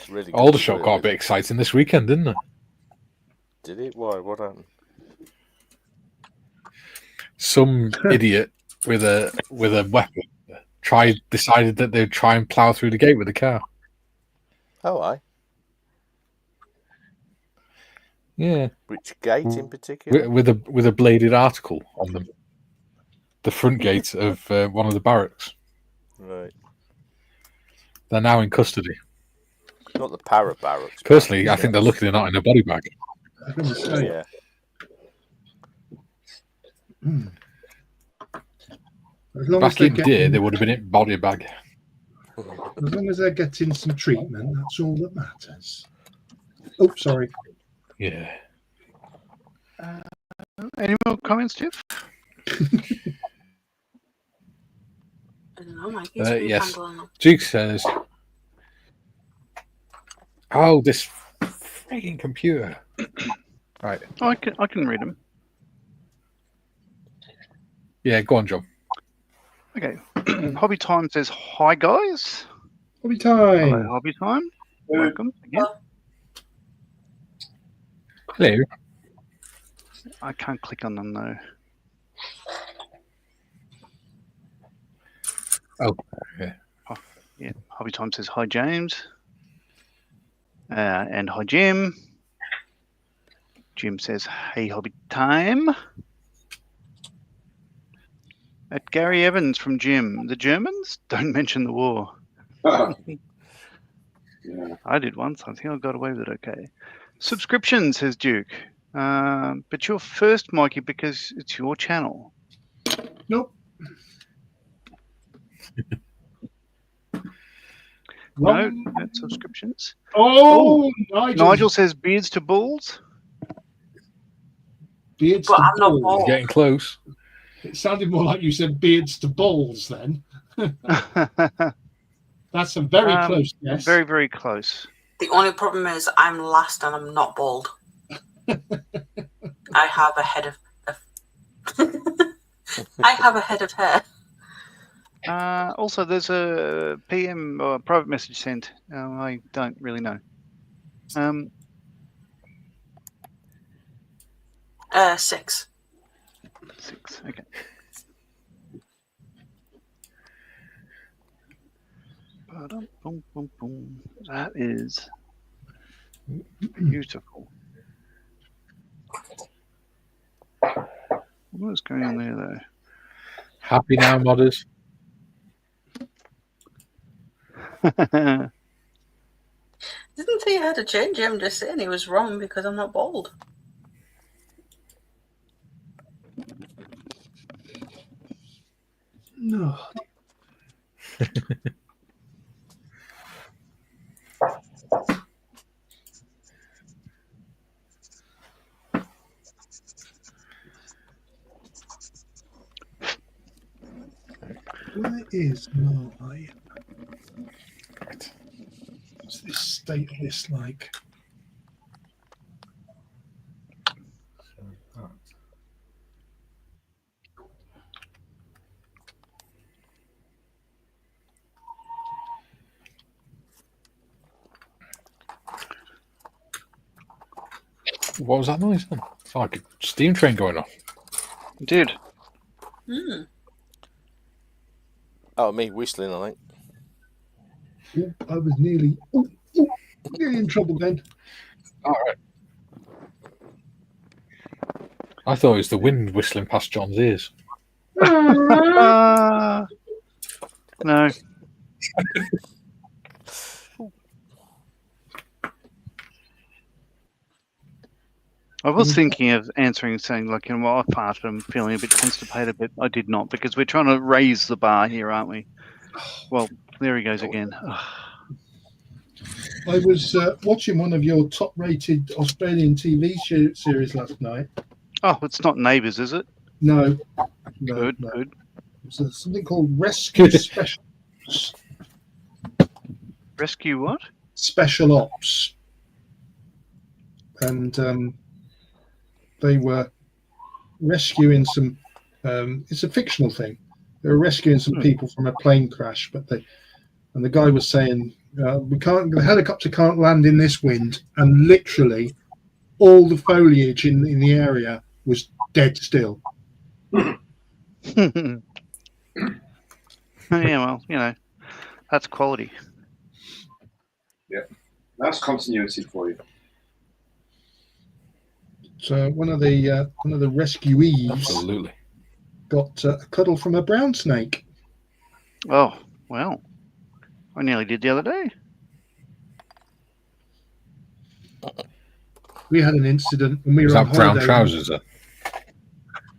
S5: Really.
S2: Older shop got a bit exciting this weekend, didn't it?
S5: Did it? Why? What happened?
S2: Some idiot with a weapon decided that they'd try and plough through the gate with a car.
S5: Oh, aye.
S2: Yeah.
S5: Which gate in particular?
S2: With a bladed article on them. The front gate of one of the barracks.
S5: Right.
S2: They're now in custody.
S5: Not the para barracks.
S2: Personally, I think they're lucky they're not in a body bag.
S1: I was going to say.
S5: Yeah.
S1: As long
S2: Back
S1: as
S2: in the day, they would have been in body bag.
S1: As long as they're getting some treatment, that's all that matters. Oh, sorry.
S2: Yeah.
S3: Any more comments, Jeff?
S4: I don't know, Mike. He's
S2: Yes.
S4: handling them.
S2: Jig says, "Oh, this freaking computer." Right.
S3: Oh, I can read them.
S2: Yeah, go on, John.
S3: Okay. Hobby Time says, "Hi guys."
S1: Hobby Time.
S3: Hello, Hobby Time. Welcome again.
S2: Hello.
S3: I can't click on them though.
S2: Oh, yeah.
S3: Yeah. Hobby Time says, "Hi James." And hi Jim. Jim says, "Hey Hobby Time." At Gary Evans from Jim, "The Germans don't mention the war."
S6: Yeah.
S3: I did once. I think I got away with it okay. Subscription, says Duke. But you're first, Mikey, because it's your channel.
S1: Nope.
S3: No,
S1: Wrong.
S3: no subscriptions.
S1: Oh,
S3: Nigel says beards to bulls.
S1: beards
S4: But
S1: to
S4: I'm not
S1: balls.
S4: bald.
S2: Getting close.
S1: It sounded more like you said beards to balls then. That's a very close guess.
S3: Very, very close.
S4: The only problem is I'm last and I'm not bald. I have a head of I have a head of hair.
S3: Also, there's a PM or a private message sent. I don't really know.
S4: 6.
S3: 6. Okay. Boom, boom, boom. That is beautiful. What is going on there, though?
S2: Happy now, modders.
S4: Didn't say I had to change it. I'm just saying he was wrong because I'm not bald.
S1: No. Where is my... What's this state of this like?
S2: What was that noise then? It's like a steam train going off.
S3: Dude.
S4: Hmm.
S5: Oh, me whistling, I think.
S1: Oh, I was nearly in trouble then.
S2: All right. I thought it was the wind whistling past John's ears.
S3: No. I was thinking of answering, saying, like, you know, well, I farted, I'm feeling a bit constipated, but I did not, because we're trying to raise the bar here, aren't we? Well, there he goes again.
S1: I was watching one of your top-rated Australian TV series last night.
S3: Oh, it's not Neighbours, is it?
S1: No.
S3: Good.
S1: It's something called Rescue Special.
S3: Rescue what?
S1: Special Ops. And they were rescuing some... it's a fictional thing. They were rescuing some people from a plane crash, and the guy was saying, the helicopter can't land in this wind, and literally all the foliage in the area was dead still.
S3: Yeah, well, you know, that's quality.
S6: Yeah, that's continuity for you.
S1: So one of the rescuees
S2: Absolutely
S1: got a cuddle from a brown snake.
S3: Oh, well, I nearly did the other day.
S1: We had an incident when we
S2: was
S1: were on
S2: that brown
S1: holiday.
S2: trousers then?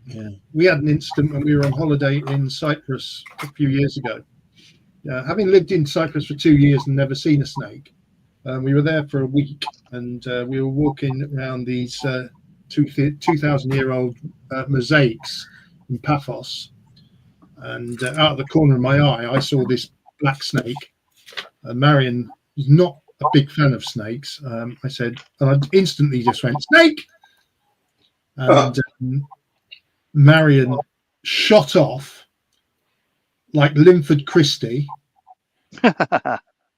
S1: Yeah, we had an incident when we were on holiday in Cyprus a few years ago. Having lived in Cyprus for 2 years and never seen a snake, we were there for a week, and we were walking around these 2,000-year-old mosaics in Paphos, and out of the corner of my eye, I saw this black snake. Marion is not a big fan of snakes. I said, and I instantly just went, "Snake!" And Marion shot off like Linford Christie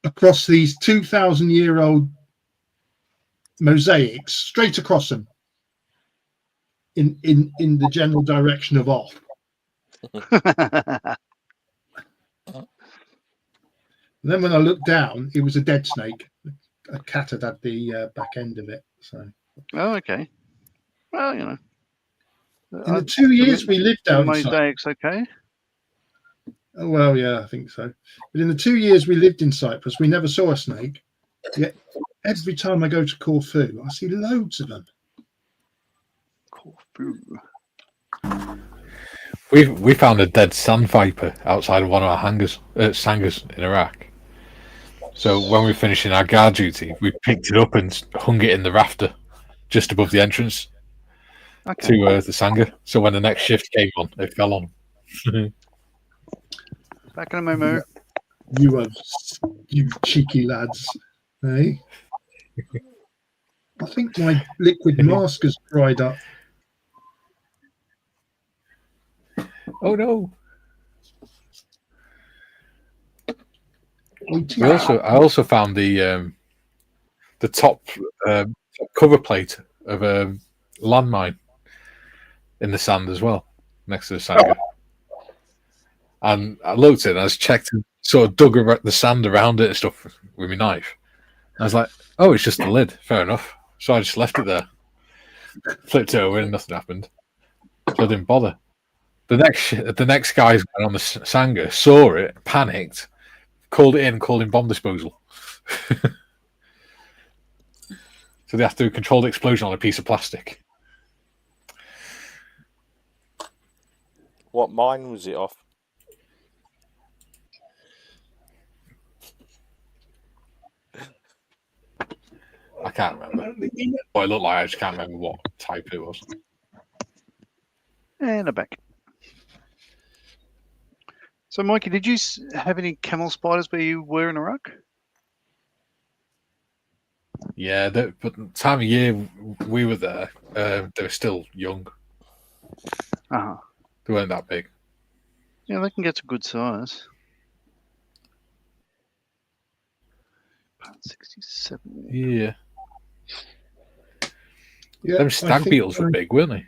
S1: across these 2,000-year-old mosaics, straight across them in the general direction of off. And then when I looked down, it was a dead snake. A cat had the back end of it. So.
S3: Oh, okay. Well, you know.
S1: In the 2 years we lived out in
S3: Mosaics, okay.
S1: Oh, well, yeah, I think so. But in the 2 years we lived in Cyprus, we never saw a snake. Yeah, every time I go to Corfu, I see loads of them.
S3: Corfu.
S2: We found a dead sand viper outside of one of our sangars in Iraq. So when we were finishing our guard duty, we picked it up and hung it in the rafter just above the entrance to the sangha. So when the next shift came on, it fell on.
S3: Back in a moo.
S1: You cheeky lads, eh? I think my liquid mask has dried up.
S2: Oh no! I also found the top cover plate of a landmine in the sand as well, next to the sangha. And I looked at it and I was checked and sort of dug the sand around it and stuff with my knife. I was like, oh, it's just the lid. Fair enough. So I just left it there. Flipped it over and nothing happened. So I didn't bother. The next guys went on the sangha, saw it, panicked, called it in, called in bomb disposal. So they have to do a controlled explosion on a piece of plastic.
S5: What mine was it off?
S2: I can't remember what it looked like. I just can't remember what type it was.
S3: And I'm back. So, Mikey, did you have any camel spiders where you were in Iraq?
S2: Yeah, but the time of year we were there, they were still young.
S3: Uh-huh.
S2: They weren't that big.
S3: Yeah, they can get to good size. Part 67.
S2: Yeah.
S1: Yeah,
S2: Them stag beetles were big, weren't they?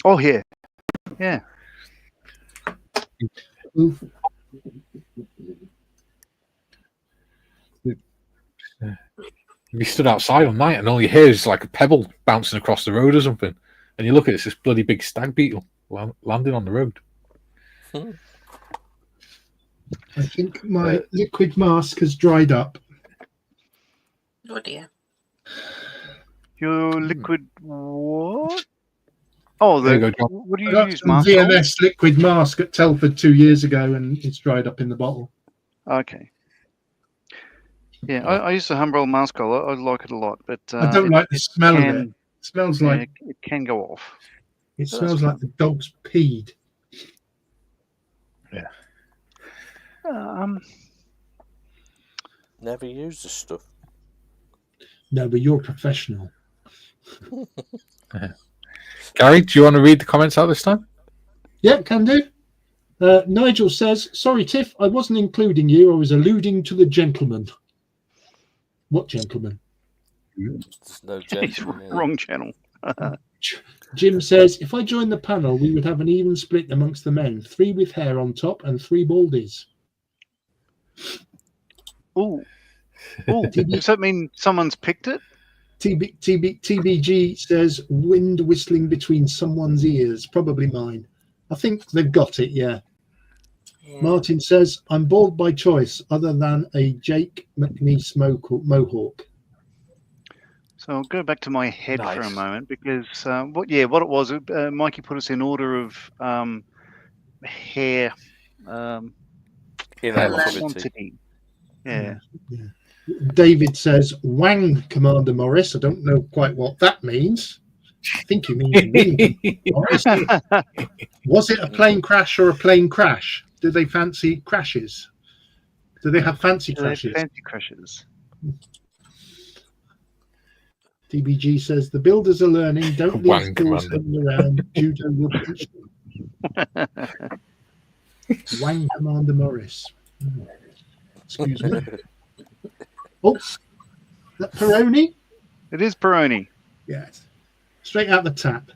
S3: Oh, yeah. Yeah.
S2: You stood outside all night and all you hear is like a pebble bouncing across the road or something. And you look at it, it's this bloody big stag beetle landing on the road.
S1: I think my liquid mask has dried up.
S4: Oh dear.
S3: Your liquid what? Oh,
S2: There you go, John.
S3: what do
S1: I
S3: you
S1: got
S3: use,
S1: some
S3: mask?
S1: VMS liquid mask at Telford 2 years ago, and it's dried up in the bottle.
S3: Okay. Yeah, I use the Humbrol mask. I like it a lot, but
S1: I don't like the smell of it. It smells like
S3: it can go off.
S1: it smells like the dog's peed.
S2: Yeah.
S5: Never used the stuff.
S1: No, but you're professional.
S2: Gary, do you want to read the comments out this time?
S1: Yeah, can do. Nigel says, sorry, Tiff, I wasn't including you. I was alluding to the gentleman. What gentleman?
S5: There's no gentleman.
S3: Wrong channel.
S1: Jim says, if I joined the panel, we would have an even split amongst the men. 3 with hair on top and 3 baldies.
S3: Oh, does that mean someone's picked it?
S1: TBG says, wind whistling between someone's ears. Probably mine. I think they've got it, yeah. Martin says, I'm bald by choice, other than a Jake McNeese mohawk.
S3: So I'll go back to my head for a moment because what it was, Mikey put us in order of hair quantity. Yeah.
S1: David says, Wang, Commander Morris. I don't know quite what that means. I think he means wing. Was it a plane crash or a plane crash? Do they fancy crashes? Do they have fancy crashes?
S3: Fancy crashes.
S1: TBG says the builders are learning. Don't leave tools hanging around. Judo will punch them. Wang Commander Morris. Excuse me. Oh, that Peroni?
S3: It is Peroni.
S1: Yes. Straight out the tap.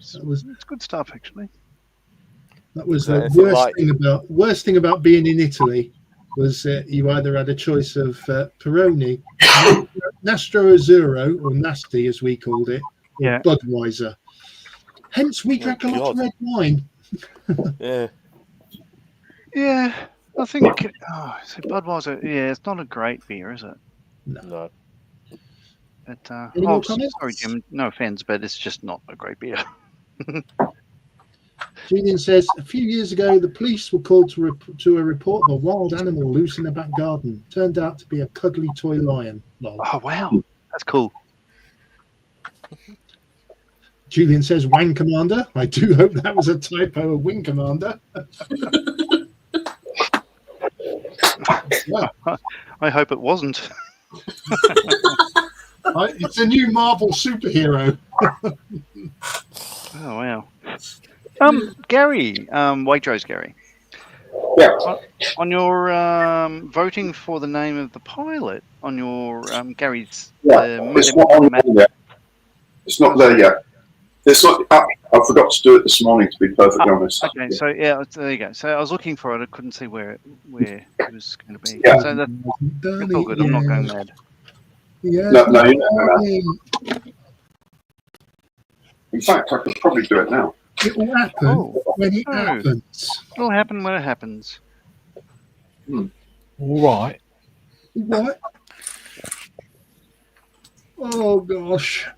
S3: It's good stuff, actually.
S1: That was the worst thing about being in Italy was you either had a choice of Peroni, Nastro Azzurro, or Nasty as we called it, or Budweiser. Hence, we drank a lot of red wine.
S5: Yeah.
S3: Yeah, I think. Oh, so Budweiser. Yeah, it's not a great beer, is it?
S5: No.
S3: But
S1: Any more comments?
S3: sorry, Jim. No offense, but it's just not a great beer.
S1: Julian says, a few years ago, the police were called to a report of a wild animal loose in the back garden. Turned out to be a cuddly toy lion. Lol.
S3: Oh wow, that's cool.
S1: Julian says, Wang Commander. I do hope that was a typo of Wing Commander. Yeah.
S3: I hope it wasn't.
S1: It's a new Marvel superhero.
S3: Oh wow. Gary, Waitrose Gary.
S6: Yeah.
S3: On your voting for the name of the pilot on your Gary's.
S6: It's not on there yet. It's not there yet. It's not. I forgot to do it this morning. To be perfectly honest.
S3: Okay, so yeah, there you go. So I was looking for it. I couldn't see where it was going to be.
S6: Yeah.
S3: So that's all good. I'm not going mad.
S1: Yeah.
S6: No, in fact, I could probably do it now.
S1: It will happen when it happens.
S3: It'll happen when it happens.
S2: All right.
S1: What? Oh gosh.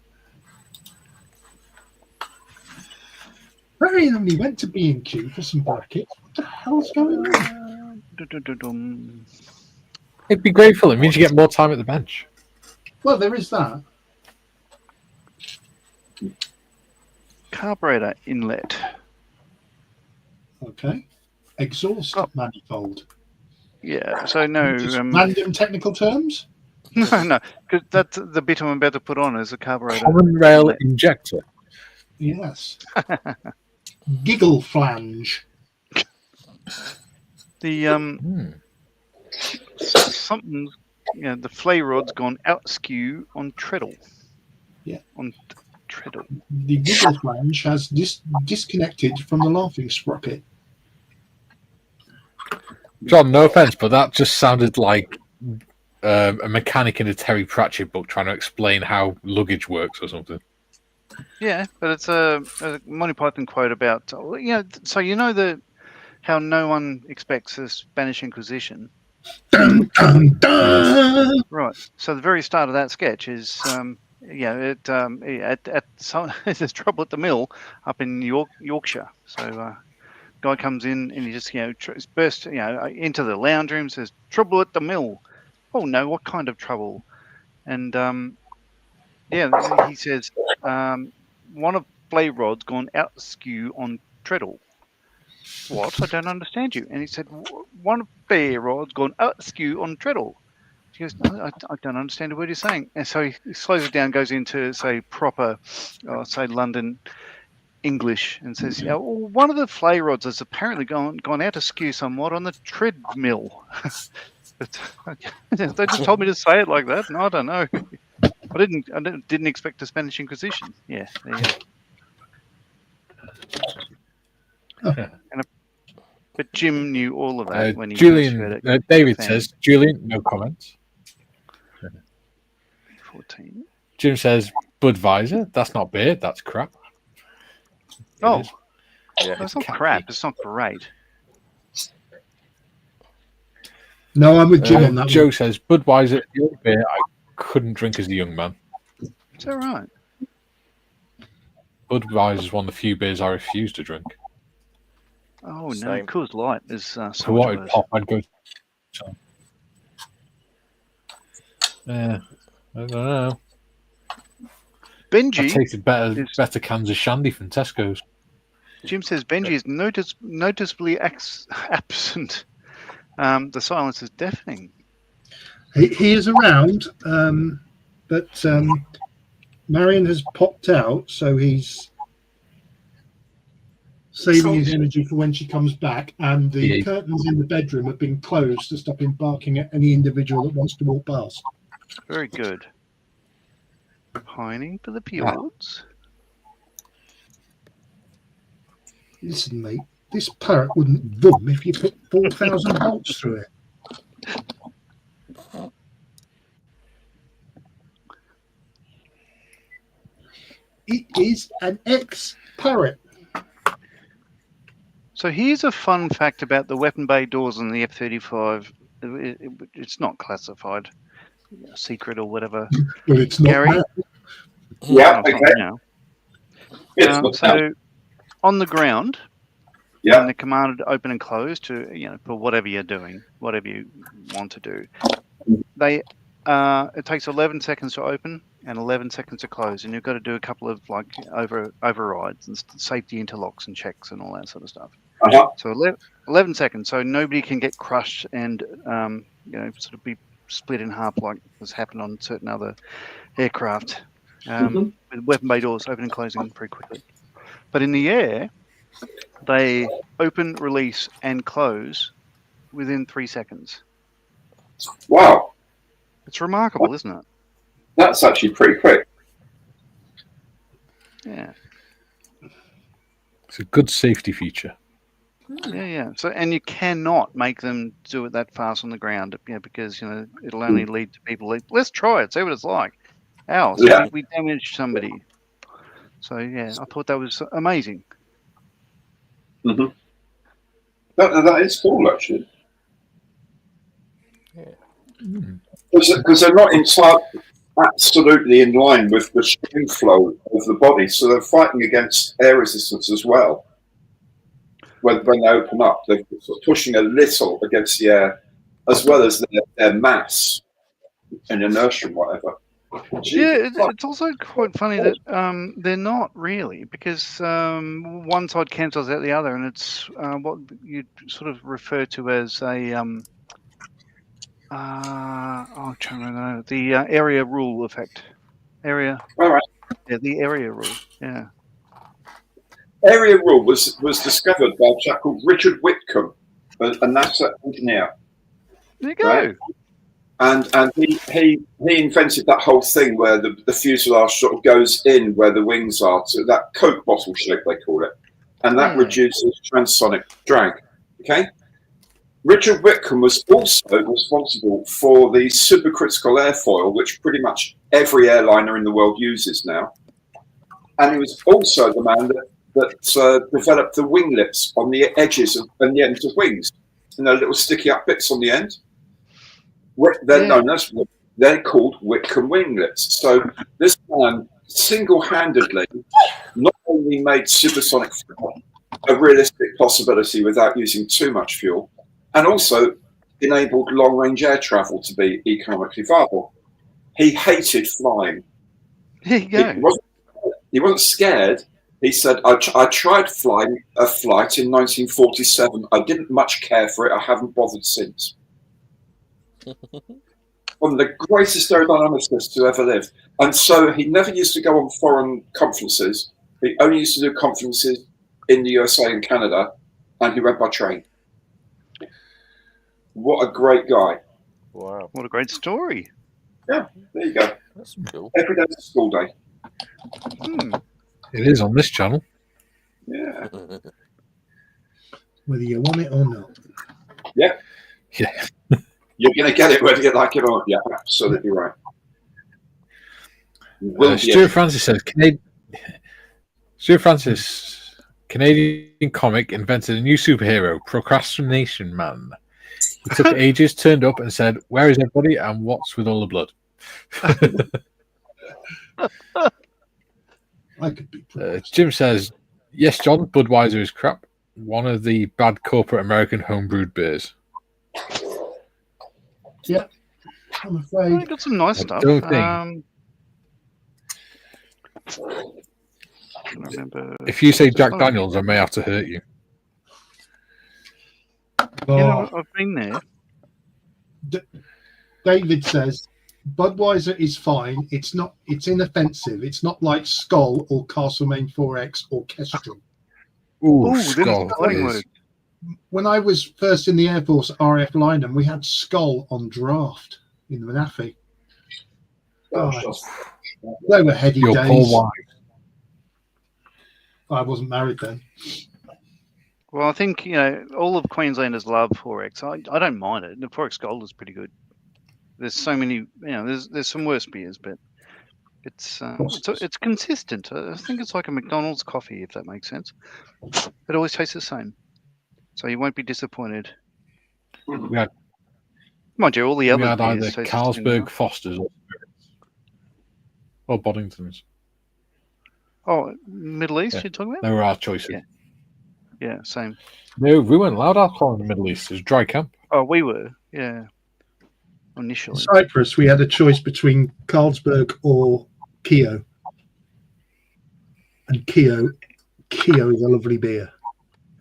S1: Marion only went to B&Q for some brackets. What the hell's going on?
S2: It'd be grateful. It means you get more time at the bench.
S1: Well, there is that.
S3: Carburetor inlet.
S1: Okay. Exhaust manifold.
S3: Yeah. So no.
S1: Random technical terms?
S3: No, because that's the bit I'm about to put on is a carburetor.
S2: Common rail injector.
S1: Yes. Giggle flange.
S3: The something. Yeah, the flay rod's gone out skew on treadle.
S1: Yeah.
S3: On treadle.
S1: The giggle flange has disconnected from the laughing sprocket.
S2: John, no offense, but that just sounded like a mechanic in a Terry Pratchett book trying to explain how luggage works or something.
S3: Yeah, but it's a Monty Python quote about so how no one expects the Spanish Inquisition.
S1: Dun, dun, dun.
S3: Right. So the very start of that sketch is there's trouble at the mill up in Yorkshire. So guy comes in and he just bursts into the lounge room, says trouble at the mill. Oh no, what kind of trouble? And he says one of flay rod's gone out skew on treadle. What? I don't understand you. And he said one of flay rod's gone out skew on treadle. She goes, no, I don't understand a word you're saying. And so he slows it down, goes into say proper, say London English, and says, well, one of the flay rods has apparently gone out askew somewhat on the treadmill. But they just told me to say it like that. No, I don't know. I didn't expect a Spanish Inquisition. Yeah, there you go. But Jim knew all of that when he
S2: Julian. David says, Julian, no comments.
S3: 14.
S2: Jim says, Budweiser. That's not beer. That's crap.
S3: Yeah,
S5: it's
S3: not crap. It's not great.
S1: No, I'm with Jim on that.
S2: Joe says, Budweiser, the only beer I couldn't drink as a young man.
S3: Is that right?
S2: Budweiser is one of the few beers I refuse to drink.
S3: Oh, no. Coors Light is so
S2: For what would pop, I'd go. I don't know.
S3: Benji.
S2: I tasted better cans of shandy from Tesco's.
S3: Jim says Benji is noticeably absent. The silence is deafening.
S1: He is around, but Marion has popped out, so he's saving his energy for when she comes back. And the curtains in the bedroom have been closed to stop him barking at any individual that wants to walk past.
S3: Very good. Pining for the fjords.
S1: Listen, mate, this parrot wouldn't boom if you put 4,000 volts through it. It is an ex-parrot.
S3: So here's a fun fact about the weapon bay doors on the F-35. It's not classified, secret or whatever.
S1: Well, it's not
S3: Gary?
S1: now.
S6: Yeah,
S3: No, it's
S6: okay.
S3: not now.
S6: It's not now.
S3: So on the ground,
S6: Yeah.
S3: when they're commanded to open and close for whatever you're doing, whatever you want to do, they it takes 11 seconds to open and 11 seconds to close, and you've got to do a couple of like overrides and safety interlocks and checks and all that sort of stuff.
S6: Uh-huh.
S3: So 11 seconds, so nobody can get crushed and sort of be split in half like has happened on certain other aircraft. With weapon bay doors open and closing pretty quickly. But in the air, they open, release, and close within 3 seconds.
S6: Wow.
S3: It's remarkable, isn't it?
S6: That's actually pretty quick.
S3: Yeah.
S2: It's a good safety feature.
S3: Yeah. So, and you cannot make them do it that fast on the ground, because it'll only lead to people. Let's try it, see what it's like. Ow! So
S6: Yeah.
S3: we damaged somebody. So yeah, I thought that was amazing.
S6: Mm-hmm. That is cool, actually. Because they're not absolutely in line with the stream flow of the body, so they're fighting against air resistance as well. When they open up, they're sort of pushing a little against the air, as well as their mass and inertia and whatever.
S3: Yeah, it's also quite funny that they're not really, because one side cancels out the other, and it's what you sort of refer to as a I'm trying to remember the area rule effect. Area.
S6: All right.
S3: Yeah, the area rule. Yeah.
S6: Area rule was discovered by a chap called Richard Whitcomb, a NASA engineer.
S3: There you go.
S6: Right? And he invented that whole thing where the fuselage sort of goes in where the wings are, to that Coke bottle shape they call it, and that reduces transonic drag. Okay. Richard Whitcomb was also responsible for the supercritical airfoil, which pretty much every airliner in the world uses now, and he was also the man that developed the winglets on the edges and the ends of wings, little sticky up bits on the end. They're called Whitcomb winglets. So this man single-handedly not only made supersonic flight a realistic possibility without using too much fuel, and also enabled long-range air travel to be economically viable. He hated flying.
S3: There you go.
S6: He wasn't scared. He said, I tried flying a flight in 1947. I didn't much care for it. I haven't bothered since. One of the greatest aerodynamicists to ever live. And so he never used to go on foreign conferences. He only used to do conferences in the USA and Canada, and he went by train. What a great guy.
S5: Wow.
S3: What a great story.
S6: Yeah, there you go.
S5: That's cool.
S6: Every day's a school day.
S2: It is on this channel.
S6: Yeah.
S1: Whether you want it or not.
S6: Yeah.
S2: Yeah.
S6: You're going to get it whether you like it or not. Yeah, absolutely right.
S2: Stuart Francis says, Canadian comic invented a new superhero, Procrastination Man. He took ages, turned up and said, "Where is everybody and what's with all the blood?"
S1: I could be.
S2: Jim says, "Yes, John, Budweiser is crap. One of the bad corporate American homebrewed beers."
S1: Yeah, I'm
S3: Well,
S1: afraid.
S3: you got some nice stuff.
S2: don't think-
S3: I remember.
S2: If you say Jack Daniels, I may have to hurt you.
S3: I've been there.
S1: David says Budweiser is fine. It's not. It's inoffensive. It's not like Skull or Castlemaine 4X or Kestrel.
S2: Ooh,
S3: Ooh,
S2: Skull.
S3: fighting
S2: is-
S3: word.
S1: When I was first in the Air Force RAF lineman, we had Skull on draft in the Manafi. They were heady
S2: Your
S1: days.
S2: poor wife.
S1: I wasn't married then.
S3: Well, I think all of Queenslanders love 4X. I don't mind it. The 4X Gold is pretty good. There's so many. There's some worse beers, but it's consistent. I think it's like a McDonald's coffee, if that makes sense. It always tastes the same. so you won't be disappointed.
S2: We had
S3: Mind you, all the other
S2: either
S3: beers taste the same
S2: Carlsberg
S3: now.
S2: Fosters or Boddingtons.
S3: Oh, Middle East,
S2: Yeah.
S3: you're talking about?
S2: They were our choices.
S3: Yeah. Yeah, same.
S2: No, we weren't allowed alcohol in the Middle East. It was dry camp.
S3: Oh, we were, yeah. Initially.
S1: In Cyprus, we had a choice between Carlsberg or Keo. And Keo is a lovely beer.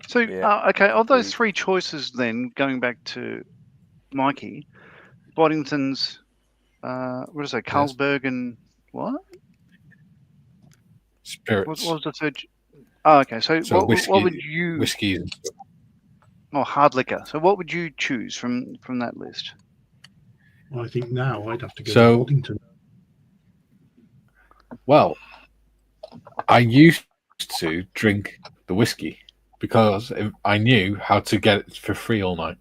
S3: So,
S5: Yeah.
S3: okay, of those three choices then, going back to Mikey, Boddington's, what is it, Carlsberg and what?
S2: Spirits.
S3: What was the third? Oh, okay, so
S2: whiskey,
S3: what would you...
S2: Whiskey.
S3: Oh, hard liquor. So what would you choose from that list?
S1: Well, I think now I'd have to go
S2: So-
S1: to Boddington.
S2: Well, I used to drink the whiskey because I knew how to get it for free all night.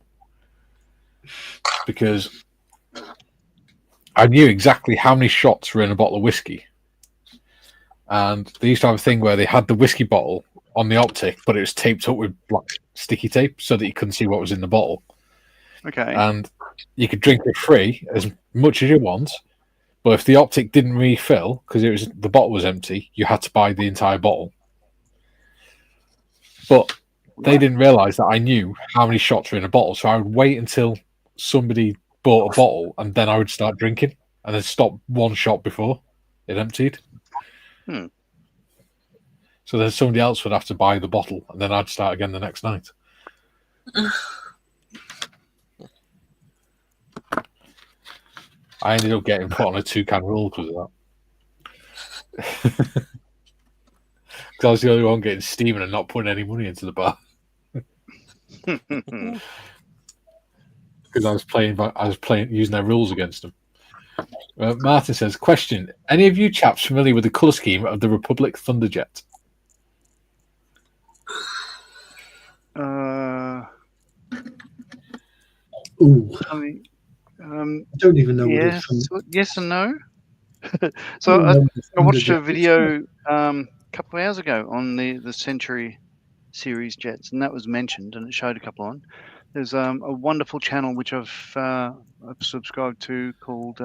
S2: Because I knew exactly how many shots were in a bottle of whiskey. And they used to have a thing where they had the whiskey bottle on the optic, but it was taped up with black sticky tape so that you couldn't see what was in the bottle.
S3: Okay.
S2: And you could drink it free as much as you want. But if the optic didn't refill because the bottle was empty, you had to buy the entire bottle. But they didn't realise that I knew how many shots were in a bottle, so I would wait until somebody bought a bottle and then I would start drinking, and then stop one shot before it emptied. So then somebody else would have to buy the bottle, and then I'd start again the next night. I ended up getting put on a 2-can rule because of that. Because I was the only one getting steaming and not putting any money into the bar. Because I was playing using their rules against them. Martin says, question: any of you chaps familiar with the colour scheme of the Republic Thunderjet?
S1: Ooh,
S3: I mean,
S1: I don't even know
S3: yes,
S1: what
S3: yes and no. So I watched a video a couple of hours ago on the Century series jets, and that was mentioned, and it showed a couple on. There's a wonderful channel which I've subscribed to called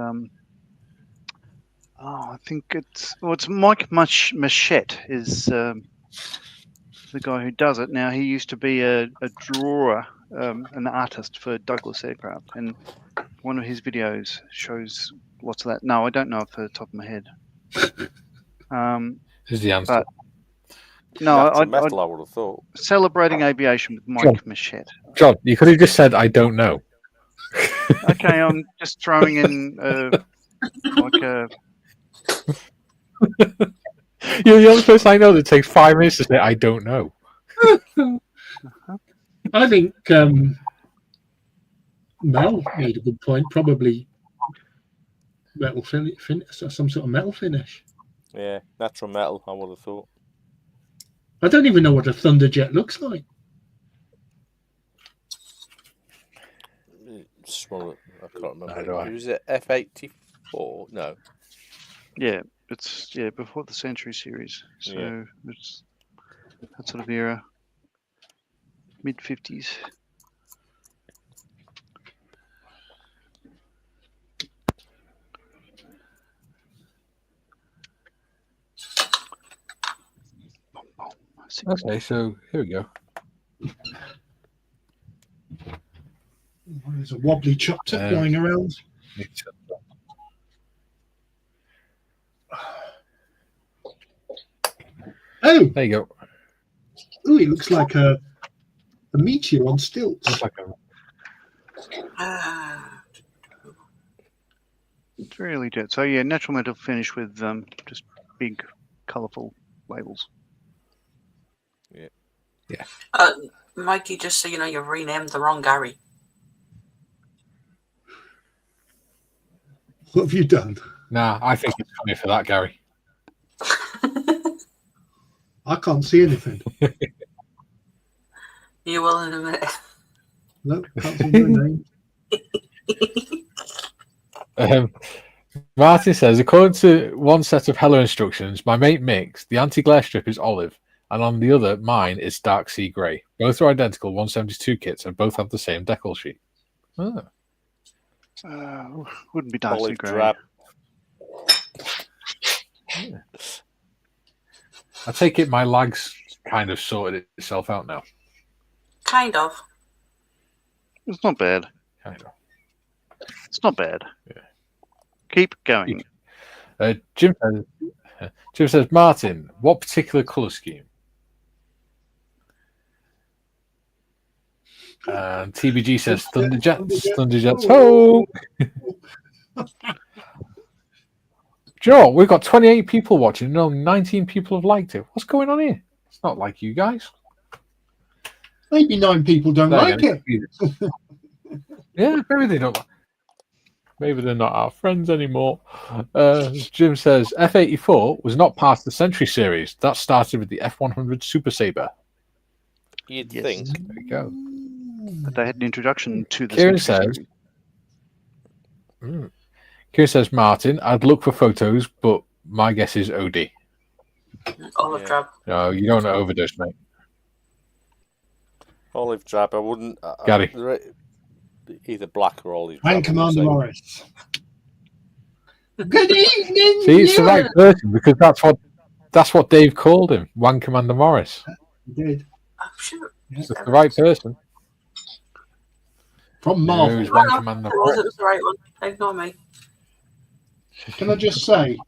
S3: I think it's Mike Machette is the guy who does it now. He used to be a drawer, an artist for Douglas Aircraft, and one of his videos shows lots of that. No, I don't know off the top of my head.
S2: Is the answer?
S3: But no,
S5: I would have thought.
S3: Celebrating Aviation with Mike Machette.
S2: John, you could have just said, I don't know.
S3: Okay, I'm just throwing in
S2: You're the only person I know that takes 5 minutes to say, I don't know.
S1: I think Mel made a good point. Probably metal finish, some sort of metal finish.
S5: Yeah, natural metal, I would have thought.
S1: I don't even know what a Thunderjet looks like.
S5: Small, I can't remember.
S2: Neither do I.
S5: Was it F-84? No.
S3: Yeah, it's before the Century series, so it's that sort of era, mid-50s.
S2: Okay, so here we go.
S1: There's a wobbly chop tip lying around. Oh,
S2: There you go.
S1: ooh, it looks like a meteor on stilts.
S2: Looks like a
S3: It's really jet. So yeah, natural metal finish with just big, colourful labels.
S2: Yeah.
S4: Mikey, just so you know, you've renamed the wrong Gary.
S1: What have you done?
S2: Nah, I think it's coming for that, Gary.
S1: I can't see anything.
S4: You will in a minute.
S1: No, can't see your name.
S2: Martin says, according to one set of Hello instructions, my mate Mick's, the anti-glare strip is olive and on the other, mine, is dark sea grey. Both are identical 172 kits, and both have the same decal sheet. Oh.
S3: Wouldn't be dark sea
S5: Olive
S3: grey.
S5: drab.
S2: Yeah. I take it my lag's kind of sorted itself out now.
S4: Kind of.
S3: It's not bad.
S2: Kind of.
S3: It's not bad.
S2: Yeah.
S3: Keep going.
S2: Jim says, Martin, what particular colour scheme? And TBG says, Thunderjets. Oh! Joe, we've got 28 people watching and only 19 people have liked it. What's going on here? It's not like you guys.
S1: Maybe 9 people don't like it.
S2: Yeah, maybe they don't. Maybe they're not our friends anymore. Jim says F84 was not part of the Century series. That started with the F100 Super Sabre.
S5: You'd think.
S2: There we go.
S3: But they had an introduction to the
S2: Kieran
S3: Century
S2: says,
S3: series.
S2: Kieran says, Martin, I'd look for photos, but my guess is OD.
S4: Olive drab.
S2: No, you don't overdose, mate.
S5: Olive drab. I wouldn't.
S2: Gary.
S5: Either black or olive drab.
S1: And Commander Morris. Good evening.
S2: See, it's the right person because that's what Dave called him, Wan Commander Morris.
S1: He did.
S4: I'm sure.
S2: It's the right person.
S1: From Marvel.
S2: Who's Wan Commander
S4: It
S2: Morris?
S4: was the right one. Ignore me.
S1: Can I just say,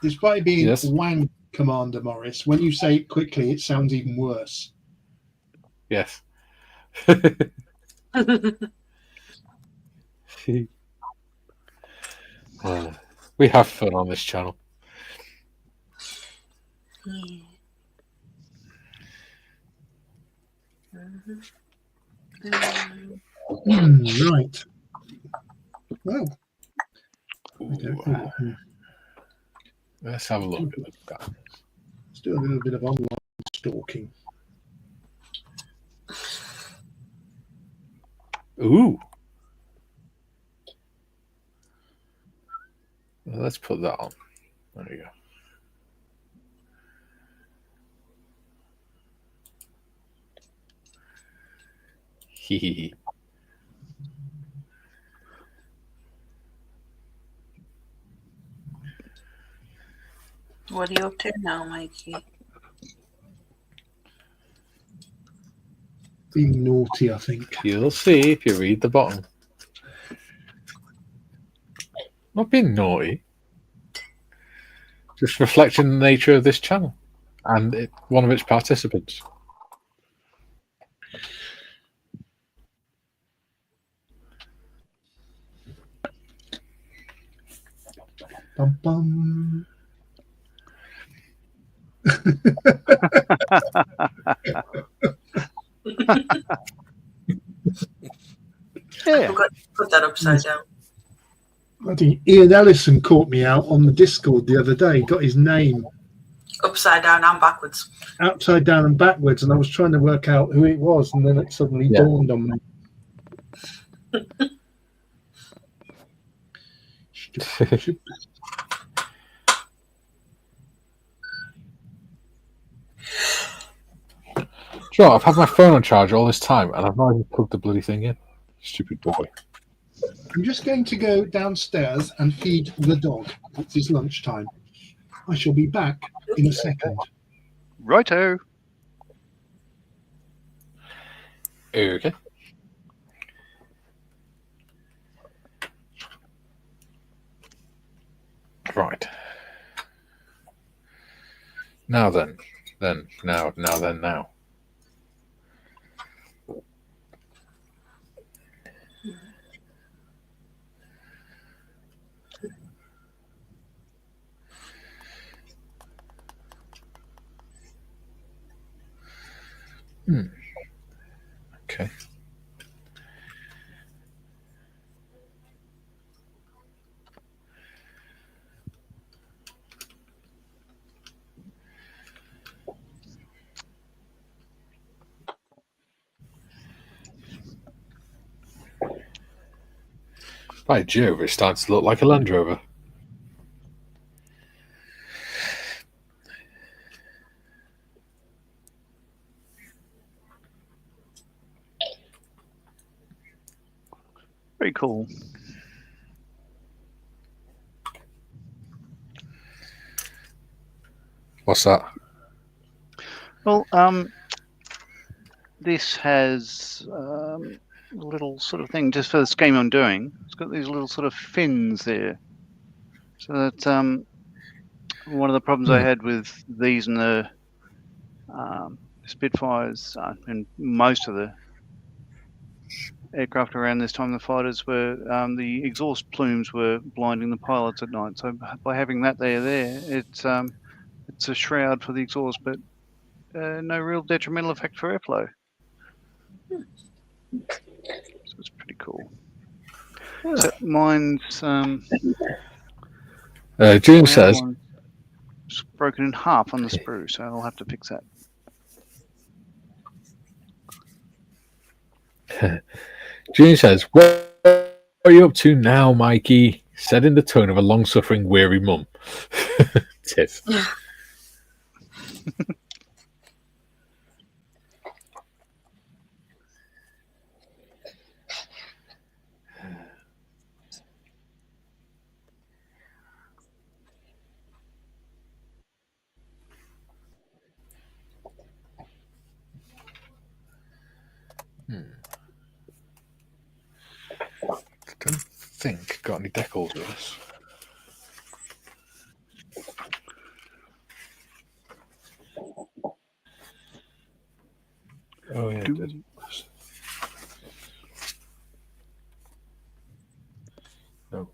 S1: despite being
S2: Yes.
S1: Wang Commander Morris, when you say it quickly, it sounds even worse.
S2: Yes. We have fun on this channel.
S1: Right. Well, I don't know.
S2: Let's have a look at that.
S1: Let's do a little bit of online stalking.
S2: Ooh. Well, let's put that on. There you go. Hee.
S4: What are you up to now, Mikey?
S1: Being naughty, I think.
S2: You'll see if you read the bottom. Not being naughty. Just reflecting the nature of this channel and one of its participants.
S1: Bum, bum.
S3: Yeah.
S4: Put that upside down.
S1: I think Ian Ellison caught me out on the Discord the other day. Got his name
S4: Upside down and backwards.
S1: upside down and backwards, and I was trying to work out who it was, and then it suddenly dawned on me.
S2: Sure, I've had my phone on charge all this time and I've not even plugged the bloody thing in. Stupid boy.
S1: I'm just going to go downstairs and feed the dog. It's his lunchtime. I shall be back in a second.
S3: Righto.
S2: Okay. Right. Now then. Now. Okay. By Jove, it's starting to look like a Land Rover.
S3: Very cool.
S2: What's that?
S3: Well, this has a little sort of thing just for this game I'm doing. It's got these little sort of fins there. So that one of the problems I had with these and the Spitfires and most of the aircraft around this time, the fighters were the exhaust plumes were blinding the pilots at night. So by having that there, it's a shroud for the exhaust, but no real detrimental effect for airflow. So it's pretty cool. So mine's
S2: June says,
S3: it's broken in half on the sprue, so I'll have to fix that.
S2: June says, what are you up to now, Mikey? Said in the tone of a long-suffering, weary mum. Tiff. I don't think got any decals with us. Oh yeah, it did. No.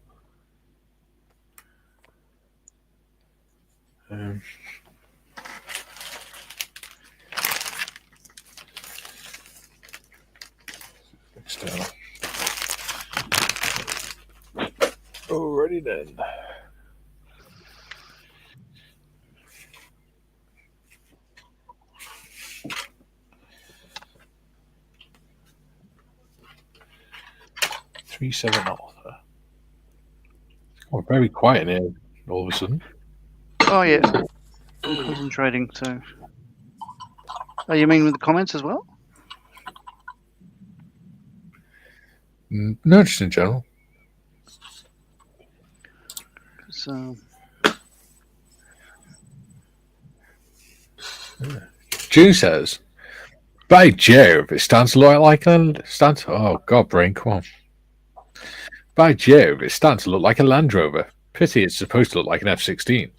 S2: External. Alrighty then. Three 7 Alpha. Oh, very quiet here all of a sudden.
S3: Oh yeah, I'm concentrating. So, oh, you mean with the comments as well?
S2: No, just in general.
S3: So,
S2: June says, by Jove, it stands to look like oh god, brain, come on. By Jove, it stands to look like a Land Rover. Pity it's supposed to look like an F-16.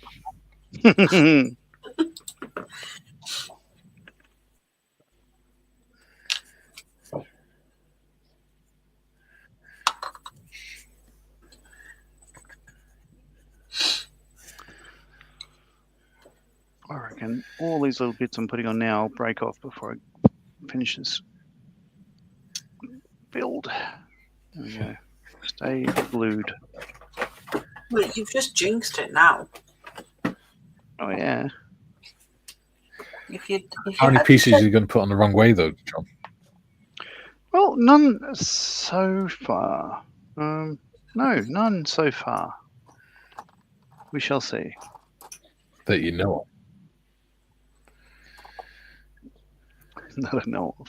S3: I reckon all these little bits I'm putting on now will break off before I finish this build. There we go. Stay glued.
S4: Well, you've just jinxed it now.
S3: Oh yeah.
S2: How many pieces are you going to put on the wrong way, though, John?
S3: Well, none so far. No, none so far. We shall see.
S2: That you know of.
S3: That I know of.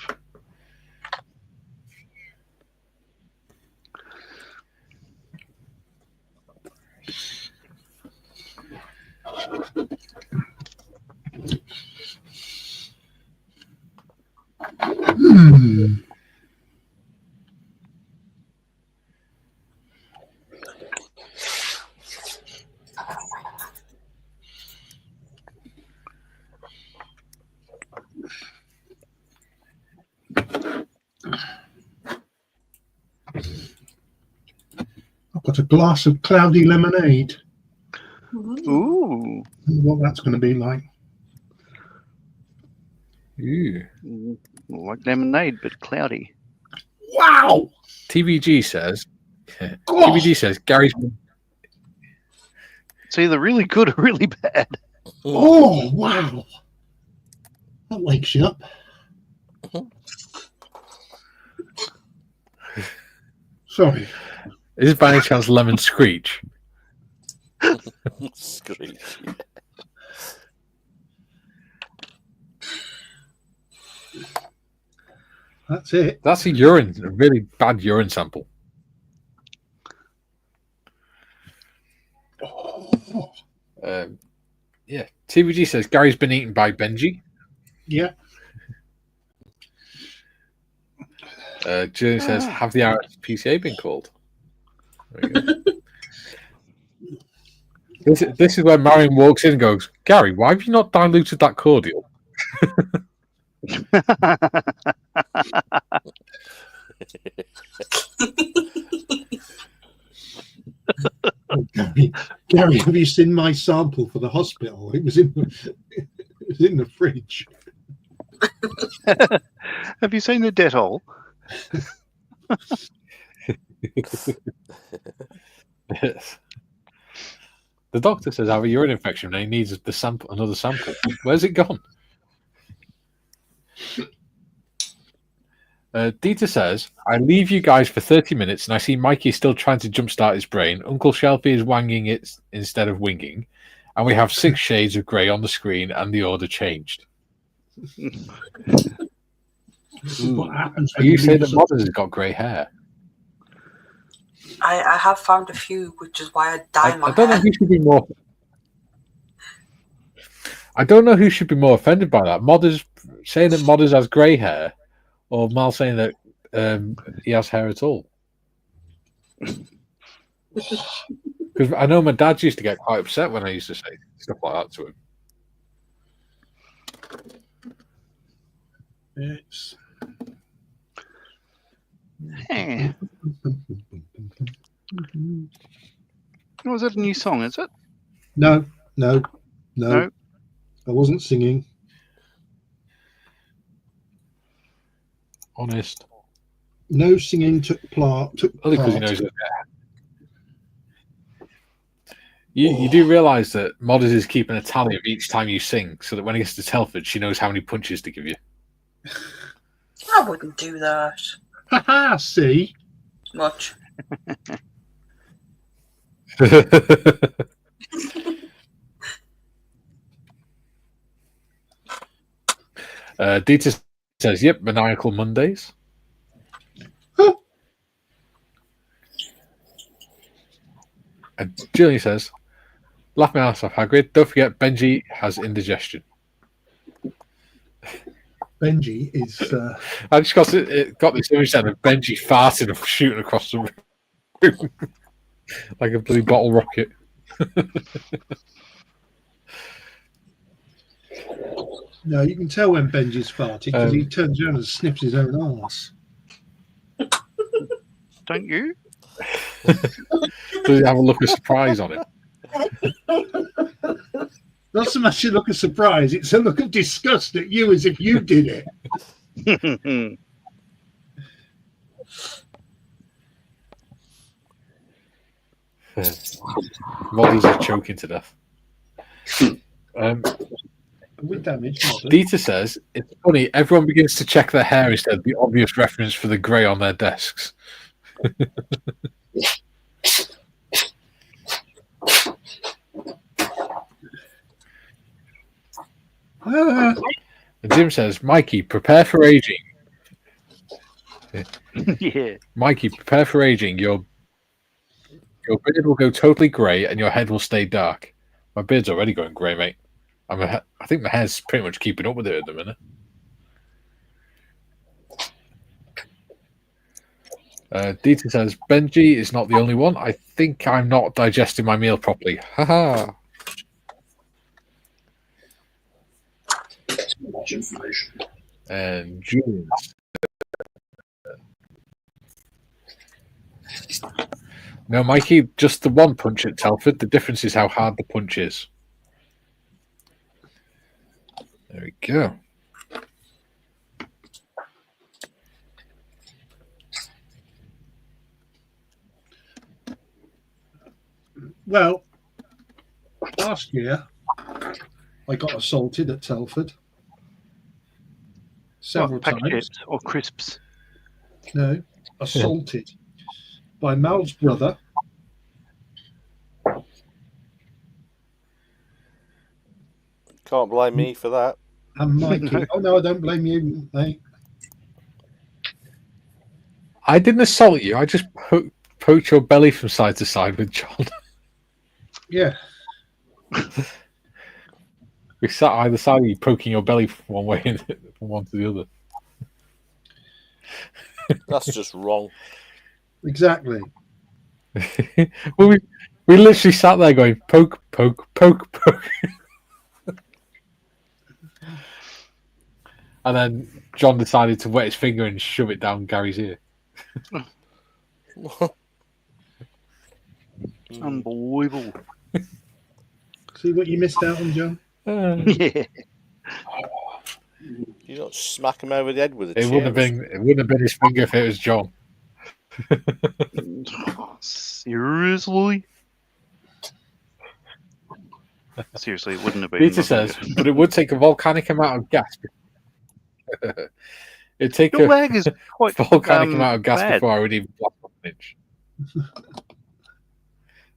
S1: I've got a glass of cloudy lemonade.
S3: Ooh.
S1: I wonder what that's going to be like.
S2: Ooh.
S3: Like lemonade, but cloudy.
S1: Wow!
S2: TVG says, TVG says, Gary's...
S3: It's either really good or really bad.
S1: Oh, wow. That wakes you up. Sorry.
S2: Is it by any chance Lemon Screech?
S5: Screech.
S1: That's it.
S2: That's a really bad urine sample. Yeah. TVG says Gary's been eaten by Benji.
S1: Yeah.
S2: Julian says, have the RSPCA been called? There you go. This is where Marion walks in and goes, Gary, why have you not diluted that cordial?
S1: Gary, have you seen my sample for the hospital? It was in the fridge.
S3: Have you seen the Dettol?
S2: Yes. The doctor says I have a urine infection and he needs another sample. Where's it gone? Dieter says, I leave you guys for 30 minutes and I see Mikey still trying to jumpstart his brain. Uncle Shelby is wanging it instead of winging. And we have 6 shades of grey on the screen and the order changed.
S1: What happens
S2: Are
S1: when
S2: you saying that
S1: lose
S2: Modders has got grey hair?
S4: I have found a few, which is why I dye my
S2: I don't know
S4: hair.
S2: who should be more. I don't know who should be more offended by that. Modders saying that Modders has grey hair, or Mal saying that he has hair at all. Because I know my dad used to get quite upset when I used to say stuff like that to him.
S1: It's...
S3: Hey. Oh, is that a new song, is it?
S1: No.
S3: No?
S1: I wasn't singing.
S2: Honest.
S1: No singing took part.
S2: Only because he knows it. You do realise that Modders is keeping a tally of each time you sing, so that when he gets to Telford, she knows how many punches to give you.
S4: I wouldn't do that.
S1: Haha, see?
S4: Much.
S2: Dieter says, yep, maniacal Mondays. And Julian says, laugh my ass off, Hagrid. Don't forget, Benji has indigestion.
S1: Benji is...
S2: I just got this image then of Benji farting and shooting across the room like a blue bottle rocket.
S1: No, you can tell when Benji's farting because he turns around and sniffs his own arse.
S3: Don't you?
S2: Does he have a look of surprise on him?
S1: Not so much a look of surprise, it's a look of disgust at you as if you did it.
S2: Modders are choking to death.
S1: With damage.
S2: Dieter says, it's funny, everyone begins to check their hair instead of the obvious reference for the grey on their desks. And Jim says, Mikey, prepare for aging.
S3: Yeah.
S2: Mikey, prepare for aging. Your beard will go totally grey and your head will stay dark. My beard's already going grey, mate. I think my hair's pretty much keeping up with it at the minute. Dieter says, Benji is not the only one. I think I'm not digesting my meal properly. Haha.
S6: Too much information.
S2: And Julian. No, Mikey, just the one punch at Telford. The difference is how hard the punch is. There we go.
S1: Well, last year I got assaulted at Telford several
S3: packet
S1: times.
S3: or crisps?
S1: No, assaulted by Mal's brother.
S5: Can't blame me for that.
S1: And Mikey. Oh no, I don't blame you, mate.
S2: I didn't assault you. I just poked your belly from side to side with John.
S1: Yeah.
S2: We sat either side of you, poking your belly from one way and from one to the other.
S5: That's just wrong.
S1: Exactly.
S2: Well, we literally sat there going poke, poke, poke, poke. And then John decided to wet his finger and shove it down Gary's ear.
S3: Unbelievable.
S1: See what you missed out on, John?
S3: Yeah.
S5: You don't smack him over the head with a
S2: It
S5: chair.
S2: wouldn't have been his finger if it was John.
S3: Seriously? Seriously, it wouldn't have been.
S2: Peter says, but it would take a volcanic amount of gas. It'd take
S3: Your
S2: a
S3: lag is quite
S2: volcanic amount of gas
S3: bad.
S2: before I would even blast off an inch.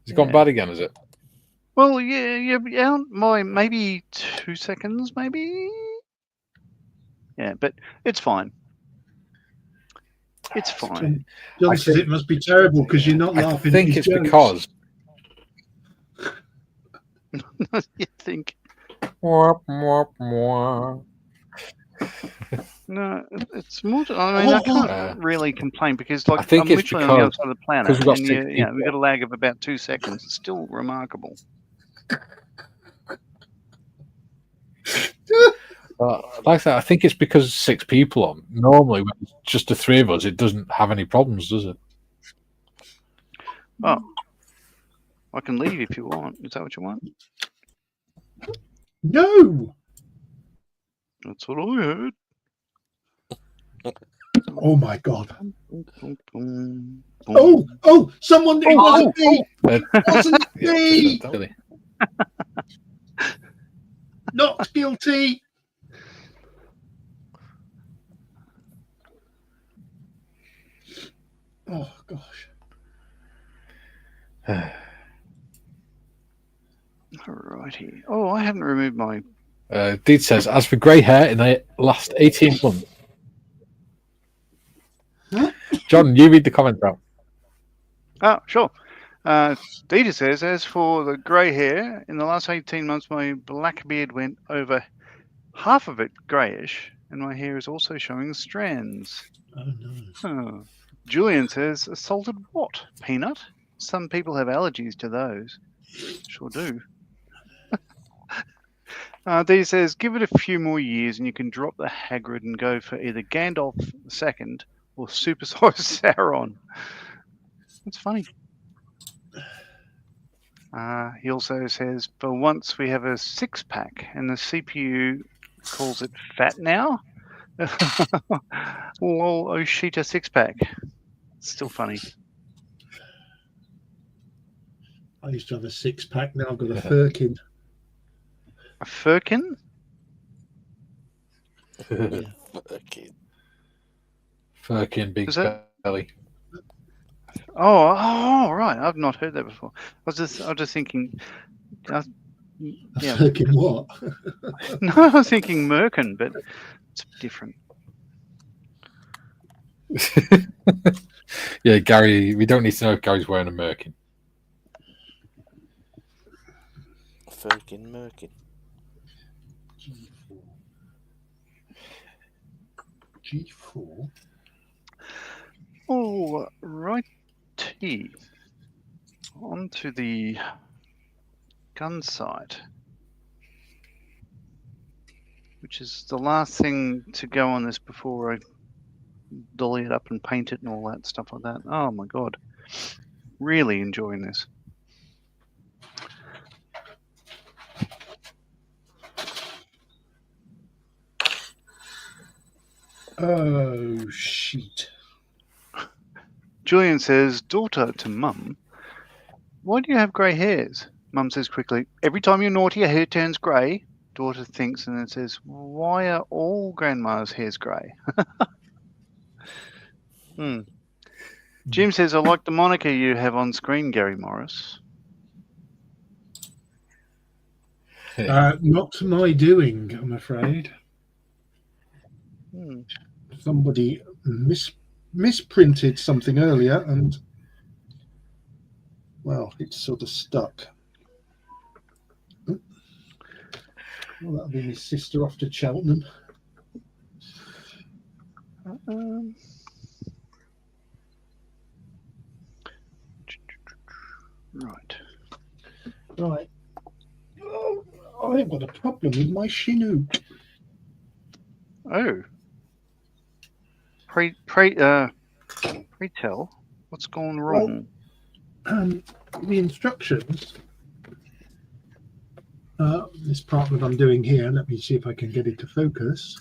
S2: It's gone bad again, is it?
S3: Well, yeah, maybe 2 seconds, maybe. Yeah, but it's fine. It's fine.
S1: John says it must be terrible because you're not
S2: I
S1: laughing.
S2: think
S1: at
S2: it's
S1: his jokes.
S2: because
S3: You think?
S2: Mwah, mwah, mwah.
S3: No, it's more. I mean, I can't really complain because, like,
S2: I think
S3: I'm
S2: it's
S3: literally on the other
S2: because-
S3: side of the planet,
S2: because we've got
S3: and
S2: six
S3: we've got a
S2: people.
S3: lag of about 2 seconds. It's still remarkable.
S2: Like I said, I think it's because 6 people on. Normally, when it's just the 3 of us, it doesn't have any problems, does it?
S3: Oh, I can leave if you want. Is that what you want?
S1: No.
S3: That's what I heard.
S1: Oh my God.
S3: Boom, boom, boom.
S1: Oh! Someone. It wasn't me. It
S2: Yeah,
S1: wasn't me.
S2: really.
S1: Not guilty. Oh gosh.
S3: Alrighty. Oh, I haven't removed my.
S2: Deed says, as for grey hair in the last 18 months.
S1: Huh?
S2: John, you read the comment out.
S3: Oh, sure. Dita says, as for the grey hair, in the last 18 months, my black beard went over half of it greyish, and my hair is also showing strands.
S1: Oh no.
S3: Huh. Julian says, salted what? Peanut? Some people have allergies to those. Sure do. Dee says, give it a few more years and you can drop the Hagrid and go for either Gandalf II or supersized Sauron. That's funny. He also says, for once we have a 6-pack and the CPU calls it fat now. Lol, Oshita 6-pack. Still funny.
S1: I used to have a 6-pack. Now I've got a Firkin.
S3: A firkin?
S2: Firkin, big
S3: Is that-
S2: belly.
S3: Oh, right. I've not heard that before. I was just thinking.
S1: A
S3: Yeah.
S1: Firkin what?
S3: No, I was thinking merkin, but it's different.
S2: Yeah, Gary, we don't need to know if Gary's wearing a merkin.
S5: Firkin Merkin.
S1: G4.
S3: Oh, righty. On to the gun sight, which is the last thing to go on this before I dolly it up and paint it and all that stuff like that. Oh my god. Really enjoying this.
S1: Oh shit.
S3: Julian says, daughter to mum, why do you have grey hairs? Mum says quickly, every time you're naughty, your hair turns grey. Daughter thinks and then says, why are all grandma's hairs grey? Jim says, I like the moniker you have on screen, Gary Morris.
S1: Not to my doing, I'm afraid. Somebody misprinted something earlier and, well, it's sort of stuck. Well, that'll be my sister off to Cheltenham.
S3: Right.
S1: Right. Oh, I've got a problem with my Chinook.
S3: Oh. Pray tell. What's gone wrong?
S1: The instructions. This part that I'm doing here. Let me see if I can get it to focus.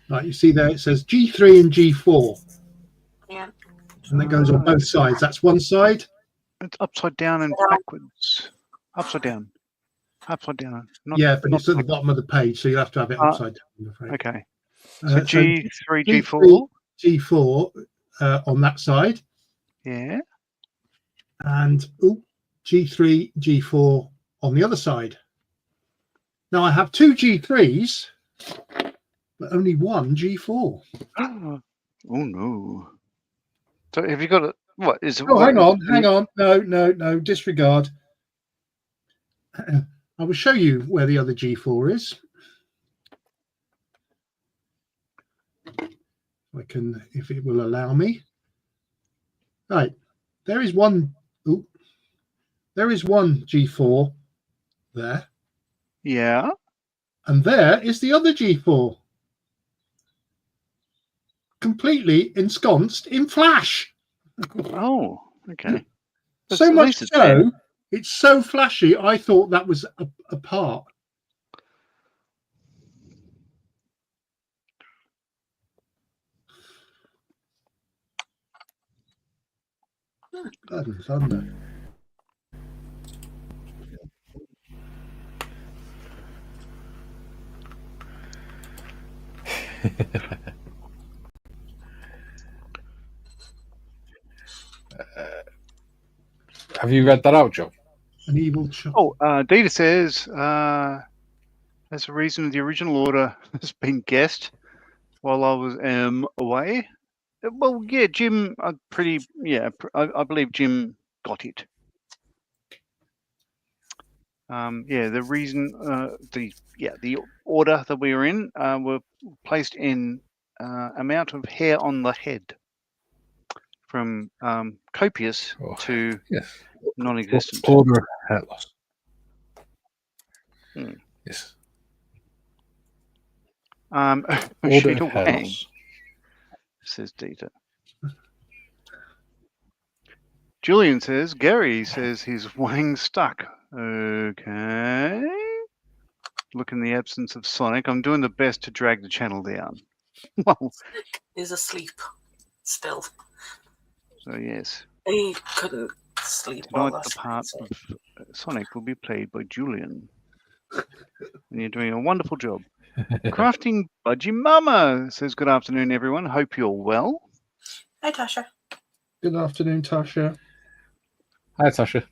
S1: Right, you see there it says G3 and G4.
S4: Yeah.
S1: And that goes on both sides. That's one side.
S3: It's upside down and backwards. Upside down. Upside down. Not,
S1: Yeah, but
S3: not
S1: it's at the bottom of the page, so you'll have to have it upside down, I'm afraid.
S3: okay. So
S1: So
S3: G3, G4.
S1: G4 on that side.
S3: Yeah.
S1: And G3, G4 on the other side. Now I have two G3s, but only one G4.
S3: Oh no. So have you got it? What is it?
S1: Oh, hang on. No, disregard. I will show you where the other G4 is. I can, if it will allow me. Right, there is one. There is one G4 there.
S3: Yeah.
S1: And there is the other G4. Completely ensconced in flash.
S3: Oh, okay.
S1: So much so, it's so flashy, I thought that was a part. Blood and thunder.
S2: Have you read that out, Joe?
S1: An evil child.
S3: Oh, Dita says, as a reason the original order has been guessed while I was away. Well, yeah, Jim, I believe Jim got it. Yeah, the reason, the order that we were in were placed in amount of hair on the head, from copious to non-existent.
S2: Order of hair loss. Yes.
S3: Order of hair loss, says Dita. Julian says, Gary says his wang stuck. Okay. Look, in the absence of Sonic, I'm doing the best to drag the channel down. Well,
S4: He's asleep still.
S3: So yes.
S4: He couldn't sleep.
S3: Tonight the part of Sonic will be played by Julian. And you're doing a wonderful job. Crafting Budgie Mama says, good afternoon, everyone. Hope you're well.
S4: Hi, Tasha.
S1: Good afternoon, Tasha.
S2: Hi, Tasha.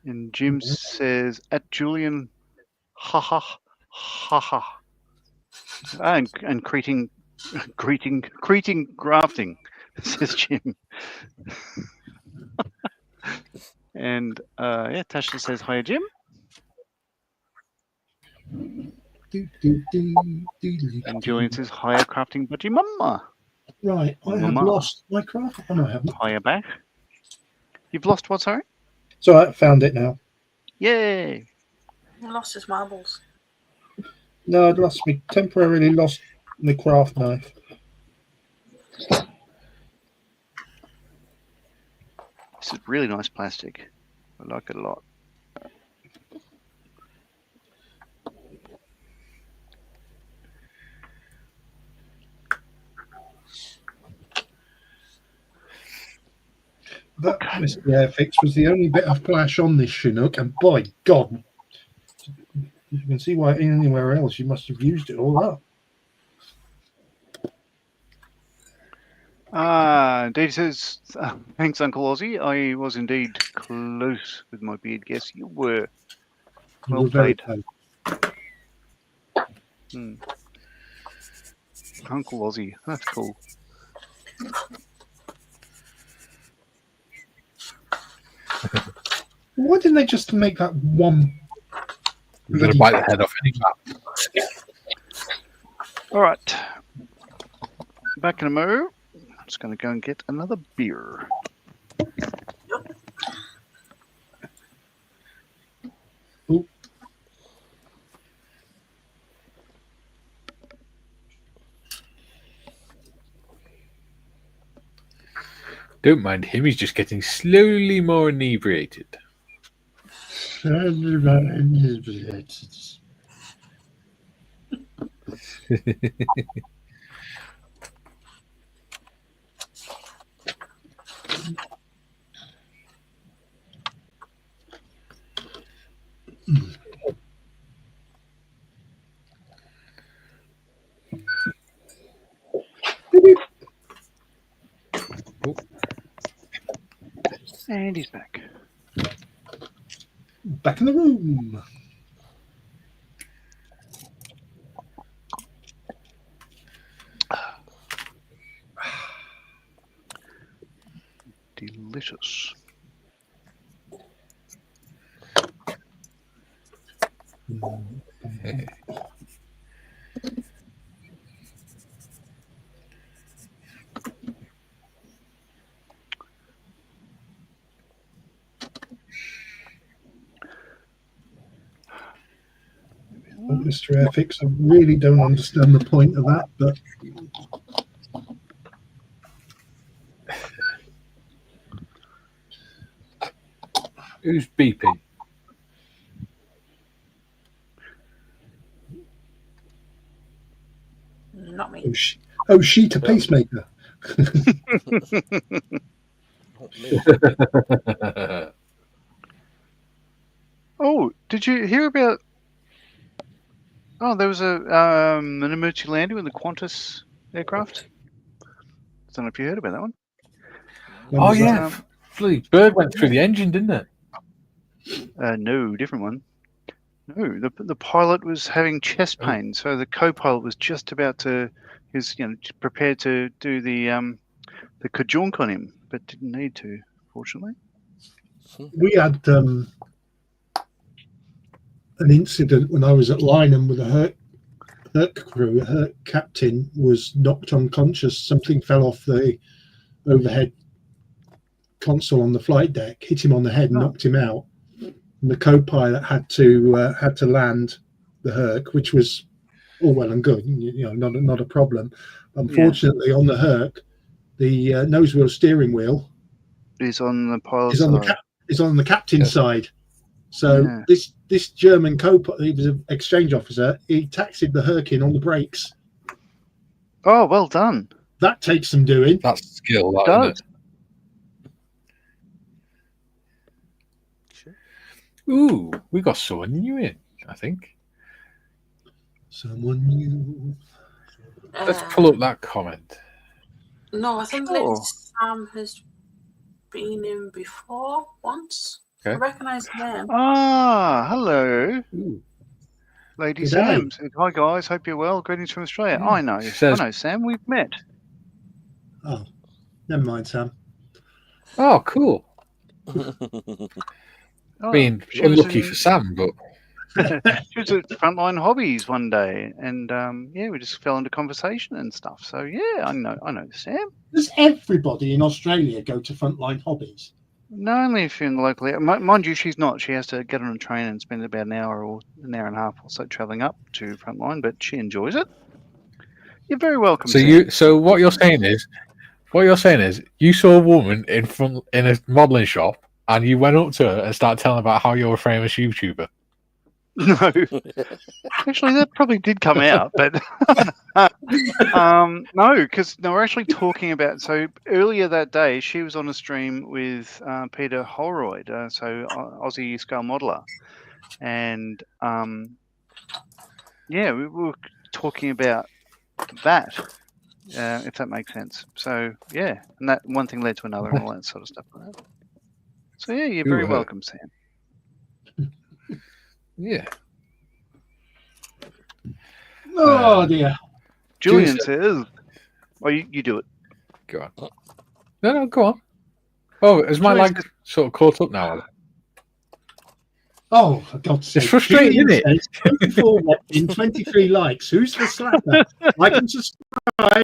S3: And Jim says, at Julian, ha ha, ha ha. And greeting grafting, says Jim. And Tasha says, hiya, Jim. And Julian says, hiya, crafting budgie mama.
S1: Right, I have lost my craft. Oh, no, I haven't.
S3: Hiya, back. You've lost what, sorry?
S1: So I found it now.
S3: Yay.
S4: He lost his marbles.
S1: No, I'd temporarily lost my craft knife.
S3: This is really nice plastic. I like it a lot.
S1: That Mr. Airfix was the only bit of flash on this Chinook, and by God, you can see why anywhere else you must have used it all up.
S3: Dave says, thanks, Uncle Ozzy. I was indeed close with my beard guess. You were. Well played. Uncle Ozzy. That's cool.
S1: Why didn't they just make that one?
S2: You're going to bite the head off any map.
S3: All right. Back in a mo. I'm just going to go and get another beer.
S1: Ooh.
S2: Don't mind him, he's just getting slowly more inebriated.
S3: And he's back.
S1: Back in the room.
S3: Delicious.
S1: Oh, Mr. Airfix, I really don't understand the point of that, but
S2: Who's beeping?
S4: Not me.
S1: Sheeta pacemaker.
S3: Oh, did you hear about? Oh, there was an emergency landing with the Qantas aircraft. I don't know if you heard about that one.
S1: When
S2: Oh
S1: was
S2: yeah,
S1: that?
S2: bloody bird went through the engine, didn't it?
S3: No, different one. No, the pilot was having chest pain, so the co-pilot was just about to, he was prepared to do the kajunk on him, but didn't need to, fortunately.
S1: We had an incident when I was at Lynham with a Herc crew. A Herc captain was knocked unconscious. Something fell off the overhead console on the flight deck, hit him on the head, and knocked him out. And the co-pilot had to land the Herc, which was all well and good, not a problem. Unfortunately, on the Herc, the nose wheel steering wheel
S3: is on the pilot's
S1: side. Is on the captain's side. So this German co-pilot, he was an exchange officer. He taxied the Herc in on the brakes.
S3: Oh, well done.
S1: That takes some doing.
S2: That's skill, that,
S3: does.
S2: Isn't it? Ooh, we got someone new in, I think.
S1: Someone new.
S2: Let's pull up that comment.
S4: No, I think Lady Sam has been in before once.
S2: Okay.
S4: I recognise the name.
S3: Ah, hello.
S2: Ooh.
S3: Lady
S1: Good
S3: Sam
S1: day.
S3: said, "Hi guys, hope you're well. Greetings from Australia."
S2: Yeah.
S3: I know.
S2: She says-
S3: I know, Sam. We've met.
S1: Oh, never mind, Sam.
S2: Oh, cool.
S3: Oh,
S2: I mean,
S3: she was
S2: unlucky
S3: in-
S2: for Sam, but
S3: she was at Frontline Hobbies one day, and we just fell into conversation and stuff. So yeah, I know Sam.
S1: Does everybody in Australia go to Frontline Hobbies?
S3: No, only if you're in the local area. Mind you, she's not. She has to get on a train and spend about an hour and a half or so travelling up to Frontline, but she enjoys it. You're very welcome.
S2: so
S3: Sam.
S2: what you're saying is you saw a woman in a modelling shop and you went up to her and started telling about how you're a famous YouTuber.
S3: No, actually, that probably did come out, but no, because we're actually talking about. So earlier that day, she was on a stream with Peter Holroyd, so Aussie scale modeler, and we were talking about that, if that makes sense. So yeah, and that one thing led to another, and all that sort of stuff like that. So yeah, you're very welcome, Sam.
S2: Yeah.
S1: Oh dear.
S3: Julian says, "Oh, you do it."
S2: Go on. No, go on. Oh, is my
S3: Julian
S2: lag sort of caught up now?
S1: Oh, for God's sake.
S2: It's frustrating,
S1: Julian
S2: isn't it?
S1: says 24 watching, 23 likes. Who's the slacker? Like and subscribe.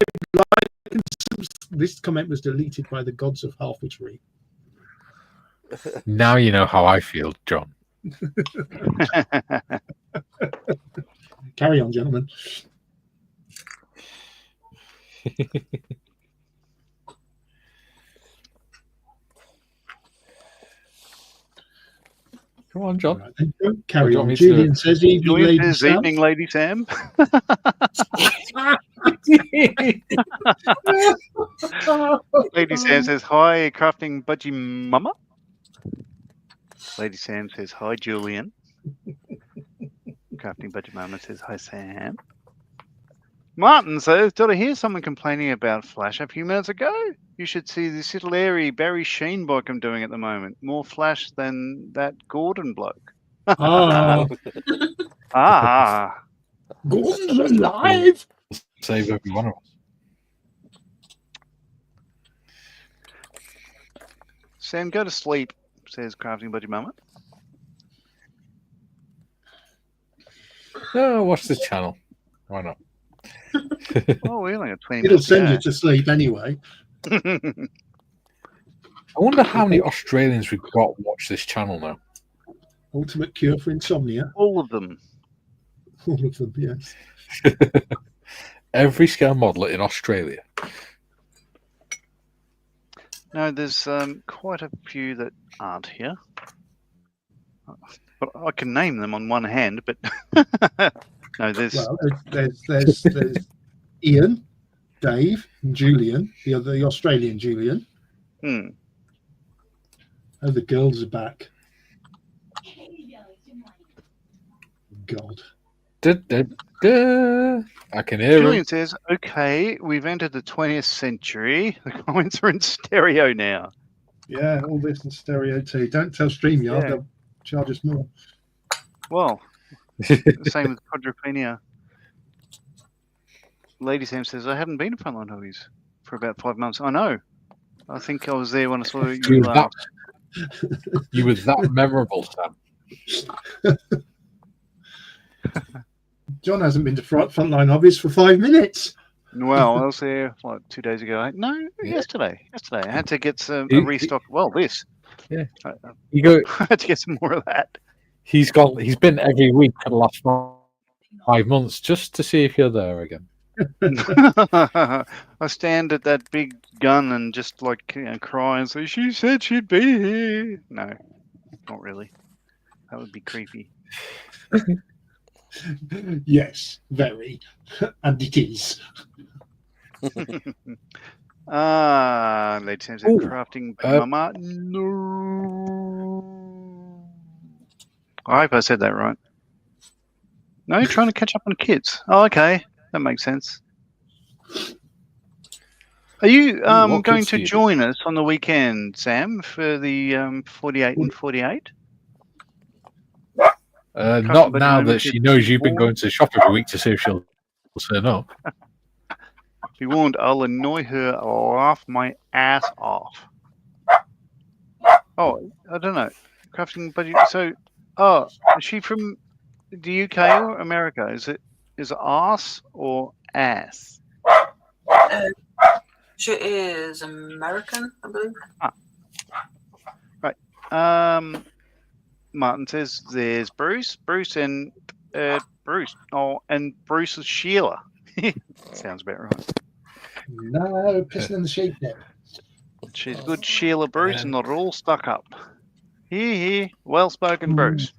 S1: This comment was deleted by the gods of halfwitchery.
S2: Now you know how I feel, John.
S1: Carry on, gentlemen.
S2: Come on, John.
S1: Right, then don't carry
S2: do you
S1: on.
S2: want me to do
S1: Julian
S2: it?
S1: says, evening,
S3: Julian
S1: lady
S3: says,
S1: Sam.
S3: evening, Lady Sam. Lady Sam says, hi, crafting budgie mama. Lady Sam says, hi, Julian. Crafting budgie mama says, hi, Sam. Martin says, did I hear someone complaining about Flash a few minutes ago? You should see this little airy Barry Sheen book I'm doing at the moment. More Flash than that Gordon bloke.
S1: Ah,
S3: Ah.
S1: Gordon's alive.
S2: Save every one of us.
S3: Sam, go to sleep, says Crafting Budgie Mama.
S2: No, watch this channel. Why not?
S3: Oh, we only got 20
S1: It'll
S3: minutes.
S1: send you to sleep anyway.
S2: I wonder how many Australians we've got watch this channel now.
S1: Ultimate cure for insomnia.
S3: All of them.
S1: All of them, yes.
S2: Every scale modeler in Australia.
S3: No, there's quite a few that aren't here. But I can name them on one hand, but no, there's
S1: Well, there's Ian, Dave, and Julian, the Australian Julian.
S3: hmm.
S1: Oh, the girls are back. God.
S2: I can hear
S3: Julian
S2: him.
S3: says, okay, we've entered the 20th century. The comments are in stereo now.
S1: Yeah, all this in stereo too. Don't tell StreamYard,
S3: Yeah.
S1: they'll charge us more.
S3: Well, same with quadrophenia. Lady Sam says, I haven't been to Frontline Hobbies for about 5 months. I know. I think I was there when I saw you
S2: You were that,
S3: last.
S2: you were that memorable, Sam.
S1: John hasn't been to Frontline Hobbies for 5 minutes.
S3: Well, I was there like 2 days ago. No,
S2: Yeah.
S3: yesterday. I had to get some
S2: He-
S3: a restock. Well, this.
S2: Yeah.
S3: I
S2: You go.
S3: had to get some more of that.
S2: He's been every week for the last 5 months just to see if you're there again.
S3: I stand at that big gun and just like cry and say, "She said she'd be here." No, not really. That would be creepy.
S1: Yes, very. And it is.
S3: Lady Sam said,
S2: Ooh,
S3: crafting mama. No. I hope I said that right. No, you're trying to catch up on kids. Oh, okay. That makes sense. Are you
S2: what
S3: going
S2: kids do
S3: to
S2: you do?
S3: join us on the weekend, Sam, for the 48 and 48?
S2: Not
S3: but
S2: now
S3: no,
S2: that she knows you've been going to the shop every week to see if she'll turn up.
S3: Be warned, I'll annoy her, laugh my ass off. Oh, I don't know. Crafting budget. So, is she from the UK or America? Is it arse or ass?
S4: She is American, I believe.
S3: Martin says there's Bruce and Bruce. Oh, and Bruce is Sheila. Sounds about right.
S1: No, pissing in the sheep dip.
S3: She's good, Sheila Bruce, and not all stuck up. Here, well spoken, Bruce.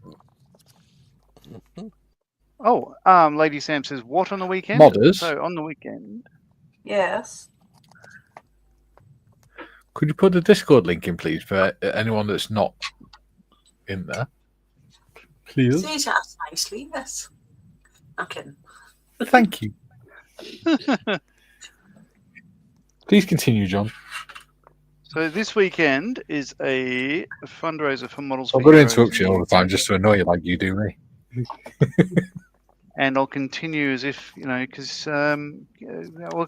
S3: Oh, Lady Sam says, what on the weekend?
S2: Modders.
S3: So on the weekend.
S4: Yes.
S2: Could you put the Discord link in, please, for anyone that's not in there? Please.
S4: See you asked nicely, yes. I'm kidding.
S2: Thank you. Please continue, John.
S3: So this weekend is a fundraiser for Models
S2: I'm
S3: for
S2: going to
S3: Heroes.
S2: interrupt you all the time just to annoy you like you do me.
S3: And I'll continue as if, because I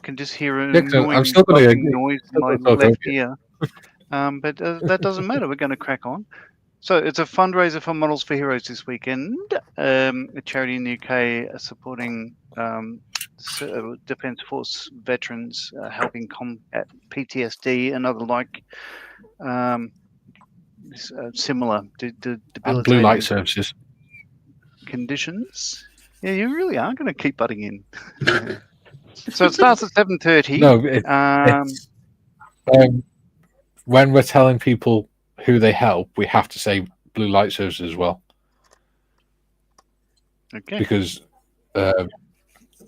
S3: can just hear an
S2: Yeah, 'cause I'm
S3: annoying
S2: still gonna
S3: buzzing noise in my
S2: talk over
S3: left
S2: you.
S3: ear. But that doesn't matter. We're going to crack on. So it's a fundraiser for Models for Heroes this weekend. A charity in the UK supporting Defence Force veterans, helping combat PTSD and other similar
S2: And blue
S3: debilitating
S2: light services.
S3: conditions. Yeah, you really are going to keep butting in. So it starts at 7:30.
S2: No, when we're telling people who they help, we have to say blue light services as well.
S3: Okay.
S2: Because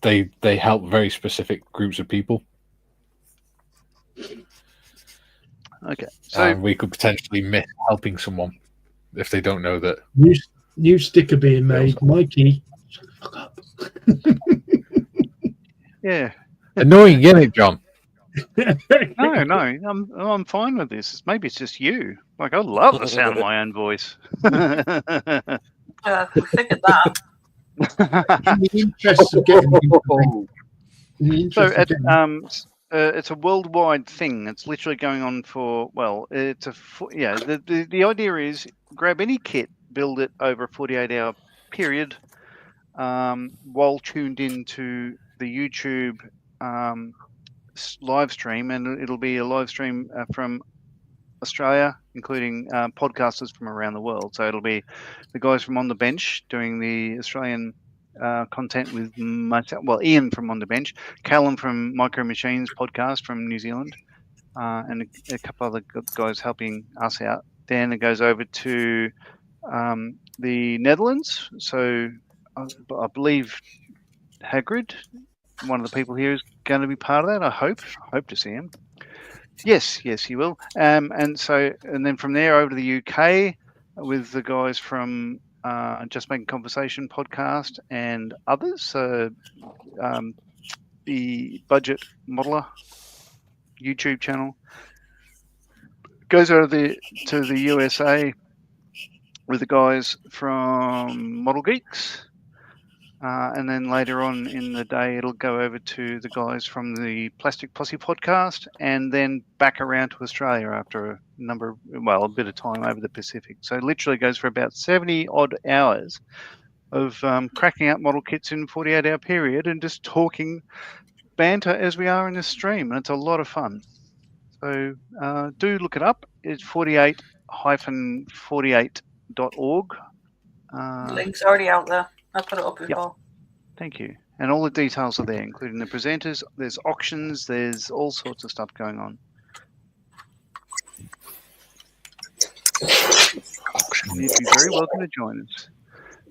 S2: they help very specific groups of people.
S3: Okay. So
S2: we could potentially miss helping someone if they don't know that.
S1: New sticker being made, Mikey. Fuck up.
S3: yeah.
S2: Annoying, isn't it, John?
S3: No, I'm fine with this. Maybe it's just you. Like, I love the sound of my own voice.
S4: We figured that.
S1: In the interest of getting
S3: it's a worldwide thing. It's literally going on for, well, it's the idea is grab any kit, build it over a 48-hour period, while tuned into the YouTube live stream, and it'll be a live stream from Australia, including podcasters from around the world. So it'll be the guys from On the Bench doing the Australian content with myself. Well, Ian from On the Bench, Callum from Micro Machines podcast from New Zealand, and a couple other guys helping us out. Then it goes over to the Netherlands. So I believe Hagrid, one of the people here, is going to be part of that. I hope to see him. Yes, he will. And then from there over to the UK with the guys from Just Making Conversation podcast and others. The Budget Modeler YouTube channel goes over to the USA with the guys from Model Geeks. And then later on in the day, it'll go over to the guys from the Plastic Posse podcast, and then back around to Australia after a bit of time over the Pacific. So it literally goes for about 70 odd hours of cracking out model kits in a 48-hour period and just talking banter as we are in this stream. And it's a lot of fun. So do look it up. It's 48-48.org.
S4: Link's already out there. I put it up before.
S3: Yep. Thank you. And all the details are there, including the presenters. There's auctions. There's all sorts of stuff going on. You'd be very welcome to join us.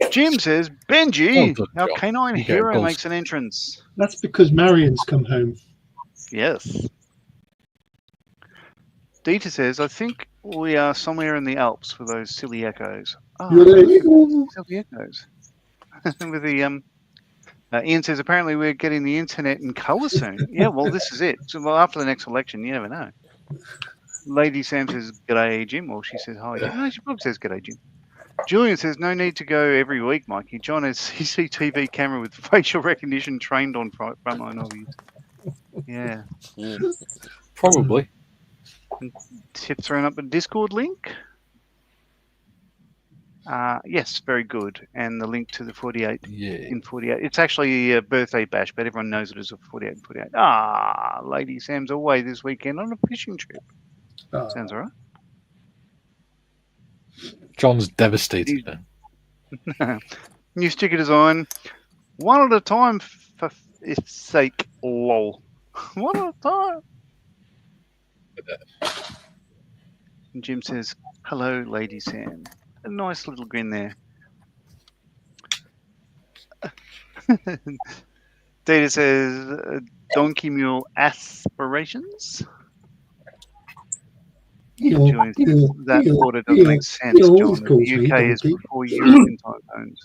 S3: Jim says, Benji, our canine hero, makes an entrance.
S1: That's because Marion's come home.
S3: Yes. Dita says, I think we are somewhere in the Alps with those silly echoes. Oh, silly echoes. With the Ian says, apparently we're getting the internet in colour soon. Yeah, well, this is it. So, well, after the next election, you never know. Lady Sam says, g'day, Jim. Or she says, hi, Jim. No, she probably says, g'day, Jim. Julian says, no need to go every week, Mikey. John has CCTV camera with facial recognition trained on frontline obvious. Yeah.
S2: Probably.
S3: And Tip throwing up a Discord link. Yes, very good. And the link to the 48 in 48. It's actually a birthday bash, but everyone knows it as a 48 in 48. Lady Sam's away this weekend on a fishing trip. Sounds all right.
S2: John's devastated.
S3: New sticker design. One at a time for its sake, lol. One at a time. And Jim says, hello, Lady Sam. A nice little grin there. Data says, donkey mule aspirations. That order doesn't make sense, John. The UK is before European time zones.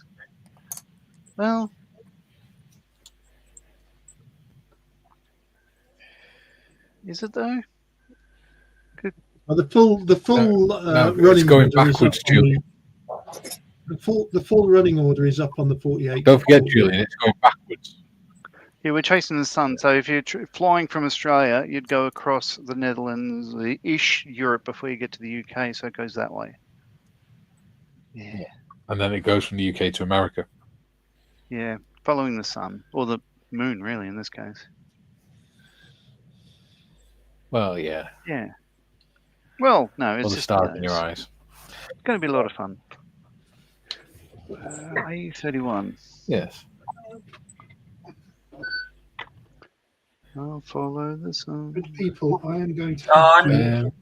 S3: Well, is it though?
S1: Well, the full running
S2: going
S1: order
S2: backwards,
S1: is up
S2: Julian.
S1: The full running order is up on the 48.
S2: Don't forget, Julian, it's going backwards.
S3: Yeah, we're chasing the sun. So if you're flying from Australia, you'd go across the Netherlands, Europe before you get to the UK. So it goes that way. Yeah.
S2: And then it goes from the UK to America.
S3: Yeah. Following the sun. Or the moon, really, in this case.
S2: Well, yeah.
S3: Yeah. Well, no, it's
S2: Or the
S3: just
S2: stars in your eyes.
S3: It's going to be a lot of fun. A31.
S2: Yes.
S3: I'll follow the sun.
S1: Good people, I am going to
S4: Oh,
S1: have to,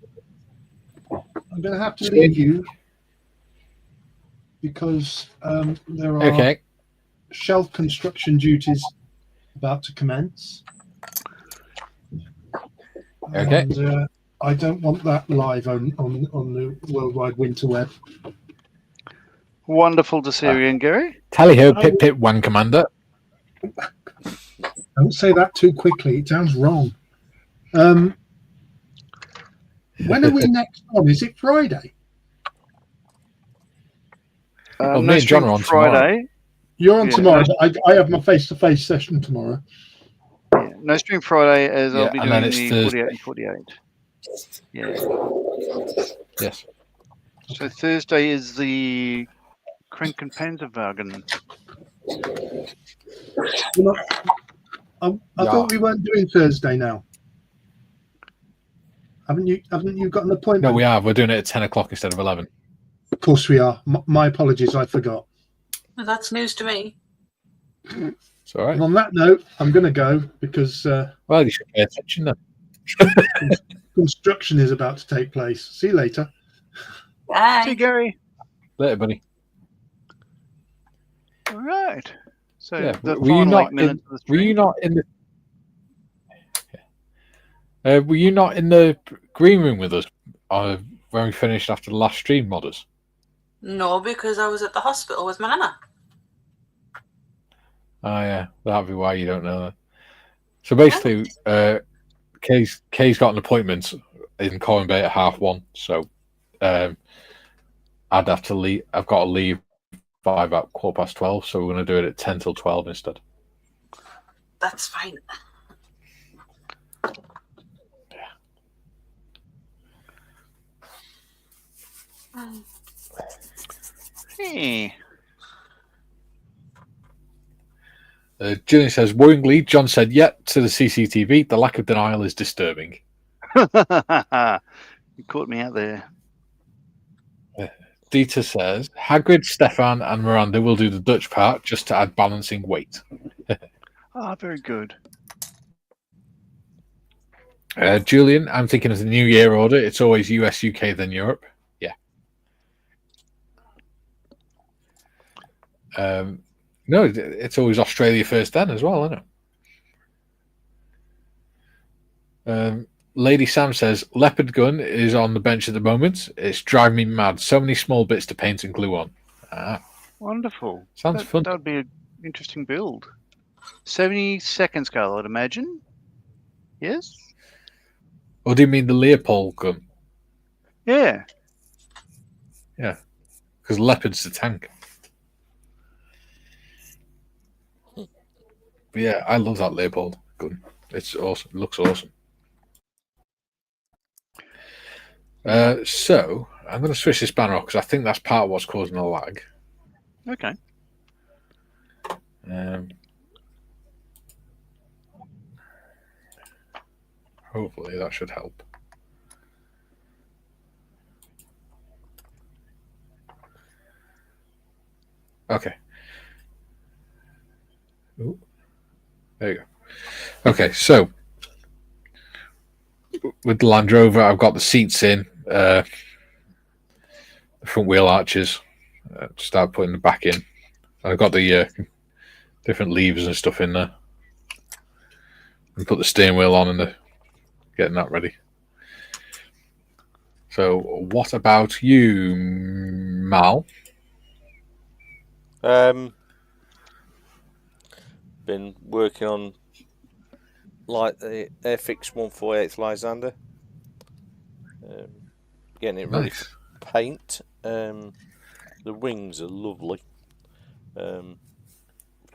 S1: I'm going to have to
S2: Same.
S1: leave you because there are
S2: Okay.
S1: shelf construction duties about to commence.
S2: Okay.
S1: And I don't want that live on the World Wide Winter Web.
S3: Wonderful to see you again, Gary.
S2: Tally ho, pip pip, one commander.
S1: Don't say that too quickly. It sounds wrong. When are we next on? Is it Friday?
S2: Well,
S3: No
S2: me and John
S3: stream
S2: are on tomorrow.
S3: Friday.
S1: You're on
S3: Yeah,
S1: tomorrow. But I have my face-to-face session tomorrow.
S3: Yeah, no stream Friday as I'll
S2: Yeah,
S3: be
S2: and then
S3: doing
S2: it's
S3: the
S2: Thursday.
S3: 48 and 48. Yeah.
S2: Yes.
S3: So Thursday is the Krink and Panzerwagen.
S1: I thought we weren't doing Thursday now. Haven't you got an appointment?
S2: No, we are. We're doing it at 10 o'clock instead of 11.
S1: Of course we are. My apologies, I forgot.
S4: Well, that's news to me.
S2: It's all right.
S1: And on that note, I'm going to go because
S2: Well, you should pay attention then.
S1: construction is about to take place. See you later.
S3: See you,
S4: Bye.
S3: Gary.
S2: Later, buddy.
S3: All right. So
S2: Yeah.
S3: the
S2: Were you
S3: final
S2: not
S3: 8 minutes of the
S2: Were
S3: stream.
S2: you not in the? Were you not in the green room with us when we finished after the last stream, modders?
S4: No, because I was at the hospital with my nana.
S2: Oh yeah, that'd be why you don't know that. So basically, Kay's got an appointment in Corin Bay at 1:30. So I'd have to leave. I've got to leave by about 12:15. So we're going to do it at 10 till 12 instead.
S4: That's fine.
S3: Hey.
S2: Julian says, worryingly, John said, yet to the CCTV, the lack of denial is disturbing.
S3: You caught me out there.
S2: Dieter says, Hagrid, Stefan, and Miranda will do the Dutch part just to add balancing weight.
S3: Very good.
S2: Julian, I'm thinking of the New Year order. It's always US, UK, then Europe. Yeah. No, it's always Australia first, then as well, isn't it? Lady Sam says, Leopard gun is on the bench at the moment. It's driving me mad. So many small bits to paint and glue on.
S3: Wonderful.
S2: Sounds fun.
S3: That would be an interesting build. 70-second scale, I'd imagine. Yes?
S2: Or do you mean the Leopold gun?
S3: Yeah.
S2: Yeah. Because Leopard's the tank. But yeah, I love that Leopold gun. It's awesome. It looks awesome. So I'm going to switch this banner off because I think that's part of what's causing the lag.
S3: Okay.
S2: Hopefully that should help. Okay. Ooh. There you go. Okay, so with the Land Rover, I've got the seats in, the front wheel arches. Start putting the back in. I've got the different levers and stuff in there. And put the steering wheel on and getting that ready. So, what about you, Mal?
S5: Been working on like the Airfix 148 Lysander. Getting it ready for paint. The wings are lovely.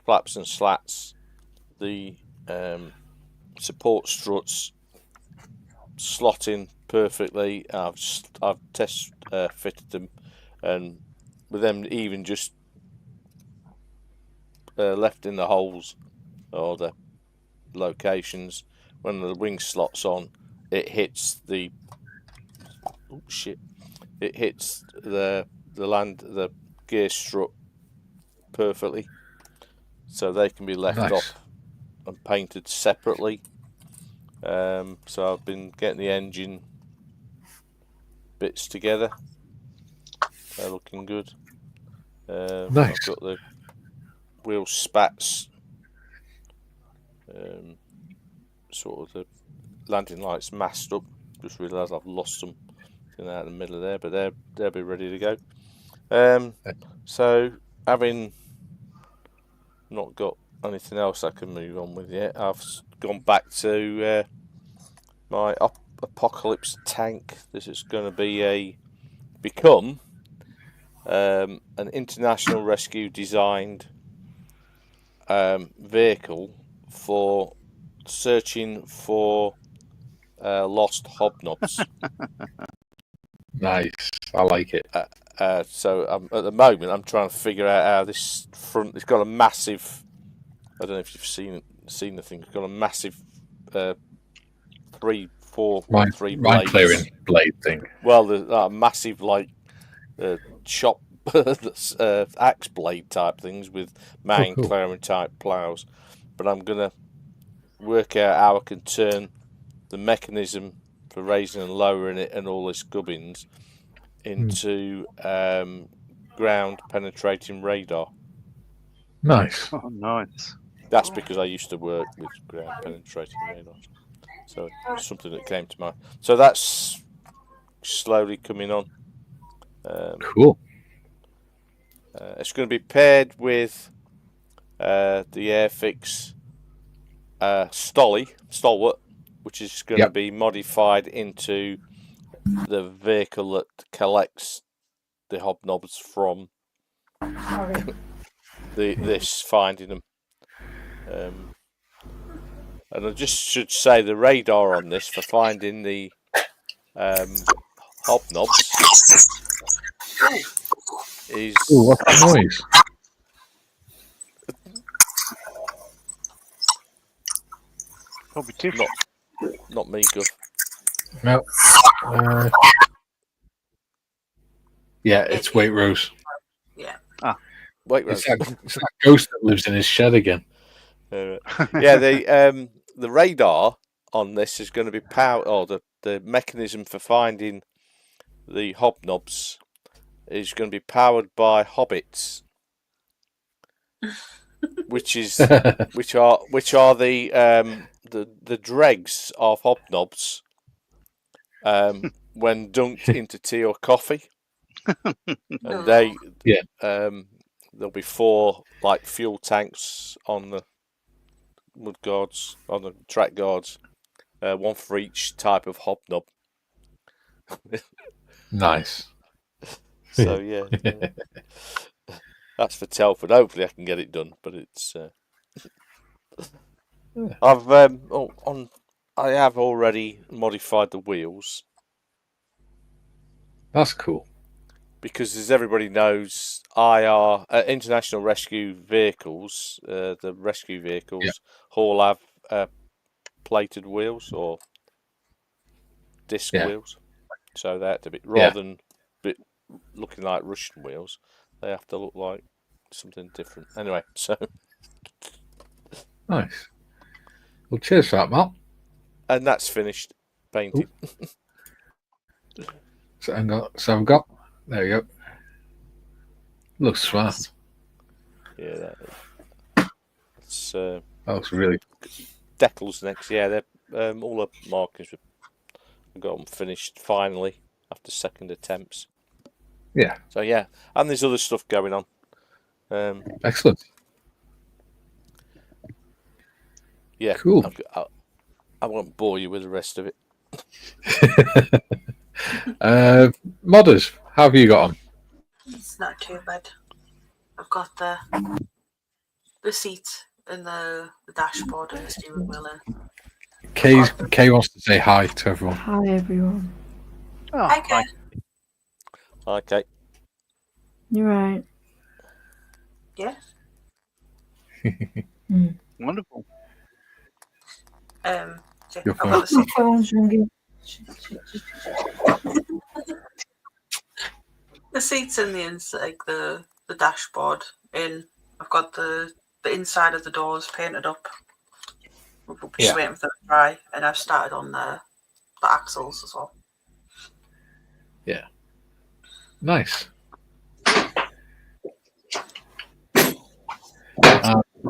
S5: Flaps and slats. The support struts slot in perfectly. I've test fitted them, and with them even just left in the holes or the locations, when the wing slot's on, it hits the it hits the gear strut perfectly, so they can be left
S2: Nice.
S5: off and painted separately. So I've been getting the engine bits together. They're looking good.
S2: Nice.
S5: I've got the wheel spats, sort of the landing lights masked up. Just realised I've lost them out in the middle of there, but they'll be ready to go. So having not got anything else I can move on with yet, I've gone back to my Apocalypse tank. This is going to become an international rescue designed vehicle for searching for lost hobnobs.
S2: Nice. I like it.
S5: So at the moment, I'm trying to figure out how this front. It's got a massive. I don't know if you've seen the thing. It's got a massive 3 blades.
S2: Clearing blade thing.
S5: Well, there's a massive chop axe blade type things with main clearing type plows. But I'm gonna work out how I can turn the mechanism for raising and lowering it and all this gubbins into ground penetrating radar.
S2: Nice.
S3: Oh, nice.
S5: That's because I used to work with ground penetrating radar, so it's something that came to mind. So that's slowly coming on.
S2: Cool.
S5: It's going to be paired with the Airfix Stalwart, which is going to be modified into the vehicle that collects the hobnobs from this finding them. And I just should say the radar on this for finding the hobnobs is.
S2: Ooh, what's that noise?
S3: Probably too.
S5: Not me, Guff.
S2: No. Yeah, it's Waitrose.
S4: Yeah.
S5: Waitrose.
S2: It's that ghost that lives in his shed again.
S5: Yeah, the radar on this is going to be powered, or the mechanism for finding the hobnobs is going to be powered by hobbits, which are the dregs of hobnobs when dunked into tea or coffee, and there'll be 4 fuel tanks on the mud guards, on the track guards, 1 for each type of hobnob.
S2: Nice.
S5: So yeah, that's for Telford. Hopefully, I can get it done. But it's I have already modified the wheels.
S2: That's cool.
S5: Because as everybody knows, international rescue vehicles, the rescue vehicles, all have plated wheels or disc wheels. So they have to be, rather than looking like Russian wheels, they have to look like something different. Anyway, so
S2: nice. Well, cheers for that, Matt.
S5: And that's finished painting.
S2: So I've got. There you go. Looks smart.
S5: Yeah, that's.
S2: That looks really.
S5: Decals next. Yeah, they're all the markings. I got them finished finally after second attempts.
S2: Yeah.
S5: So yeah, and there's other stuff going on.
S2: Excellent.
S5: Yeah.
S2: Cool.
S5: I won't bore you with the rest of it.
S2: Modders, how have you got on?
S4: It's not too bad. I've got the seat and the dashboard and the steering wheel in.
S2: Kay wants to say hi to everyone.
S7: Hi, everyone.
S3: Oh,
S4: Okay.
S5: Okay.
S7: You're right.
S4: Yeah.
S3: Wonderful.
S4: Yeah,
S2: Good
S4: I've got the
S7: My
S4: seat.
S7: phone's ringing.
S4: The seats in the inside, like the dashboard. I've got the inside of the doors painted up. We're just waiting for them to dry, and I've started on the axles as well.
S2: Yeah. Nice.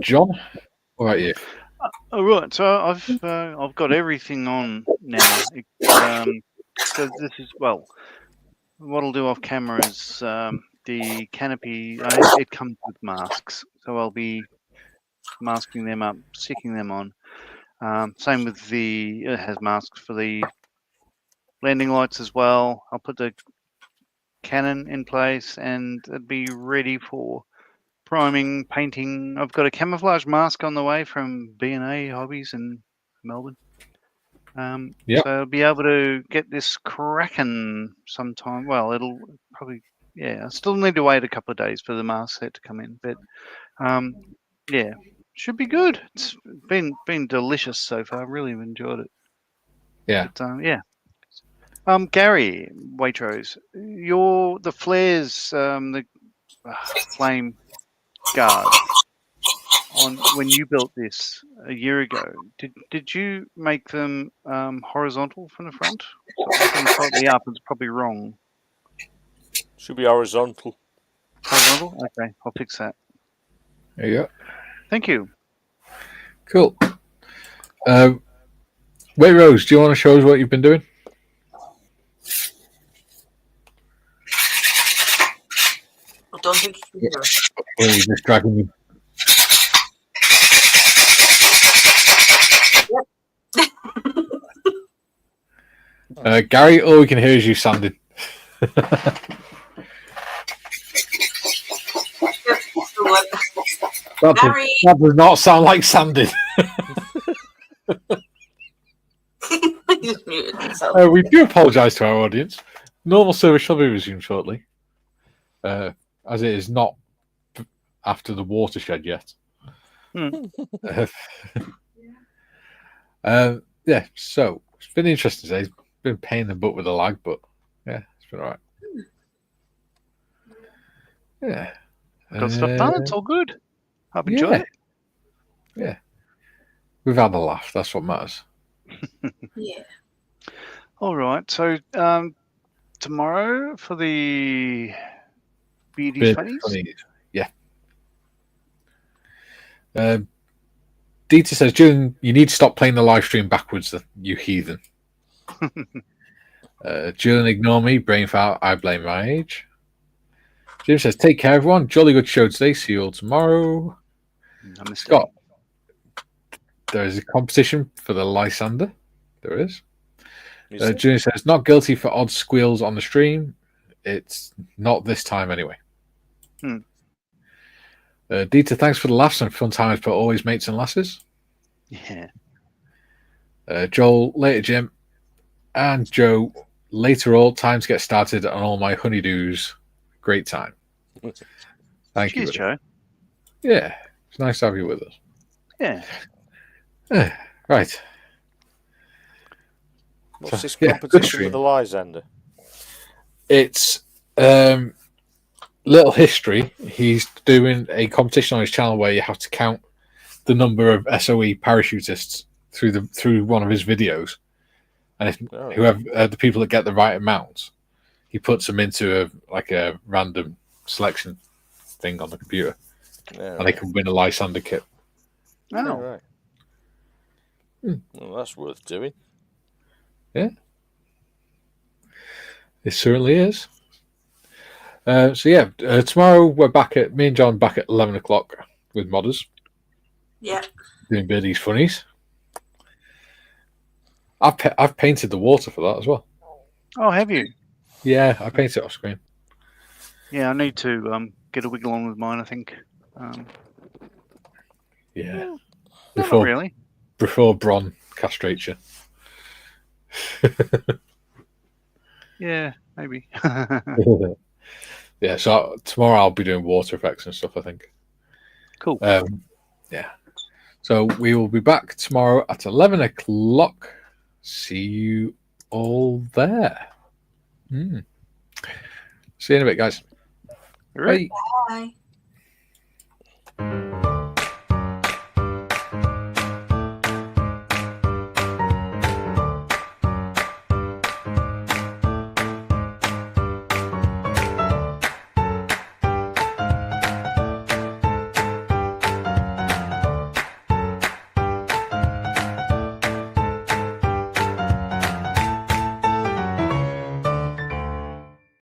S2: John, what about you?
S3: All right, so I've got everything on now. So this is what I'll do off camera is the canopy. It comes with masks, so I'll be masking them up, sticking them on. Same with it has masks for the landing lights as well. I'll put the cannon in place and it'd be ready for priming, painting. I've got a camouflage mask on the way from B&A Hobbies in Melbourne.
S2: Yep.
S3: So I'll be able to get this cracking sometime. Well, it'll probably, I still need to wait a couple of days for the mask set to come in, but should be good. It's been delicious so far. Really enjoyed it.
S2: Yeah.
S3: But, Gary Waitrose, the flares, the flame guard when you built this a year ago. Did you make them horizontal from the front? Something slightly up is probably wrong.
S5: Should be horizontal.
S3: Horizontal? Okay, I'll fix that.
S2: There you go.
S3: Thank you.
S2: Cool. Wait, Rose, do you want to show us what you've been doing?
S4: I don't think you can hear it.
S2: Or are you just dragging me? Gary, all we can hear is you sanding. That does not sound like sanding.
S4: He's muted himself.
S2: We do apologise to our audience. Normal service shall be resumed shortly, as it is not after the watershed yet. So it's been interesting today. It's been a pain in the butt with the lag, but yeah, it's been all right. Yeah.
S3: Got stuff done. It's all good. I've enjoyed it.
S2: Yeah. We've had a laugh. That's what matters.
S4: Yeah.
S3: All right. So tomorrow for the Beardy's Funnies.
S2: Yeah. Dieter says, Julian, you need to stop playing the live stream backwards, you heathen. Julian, ignore me. Brain fart. I blame my age. Jim says, take care, everyone. Jolly good show today. See you all tomorrow. Scott, there is a competition for the Lysander. There is. Julian says, not guilty for odd squeals on the stream. It's not this time anyway. Dieter, thanks for the laughs and fun times, but always mates and lasses.
S3: Yeah.
S2: Joel, later, Jim. And Joe, later all. Time to get started on all my honeydews. Great time. Thank you,
S3: Joe.
S2: Yeah, it's nice to have you with us.
S3: Yeah.
S2: Right.
S5: What's this competition with the Lysander?
S2: It's little history. He's doing a competition on his channel where you have to count the number of SOE parachutists through one of his videos, and whoever the people that get the right amount, he puts them into a random selection thing on the computer, and they can win a Lysander kit.
S3: Oh,
S5: right. Well, that's worth doing.
S2: Yeah, it certainly is. Tomorrow we're me and John back at 11 o'clock with modders.
S4: Yeah.
S2: Doing Beardy's Funnies. I've painted the water for that as well.
S3: Oh, have you?
S2: Yeah, I painted it off screen.
S3: Yeah, I need to get a wiggle on with mine, I think.
S2: Yeah.
S3: Not really.
S2: Before Bron castrates you.
S3: Yeah, maybe.
S2: Yeah, so tomorrow I'll be doing water effects and stuff, I think.
S3: Cool.
S2: Yeah. So we will be back tomorrow at 11 o'clock. See you all there. See you in a bit, guys.
S3: Right.
S2: Bye.
S4: Bye.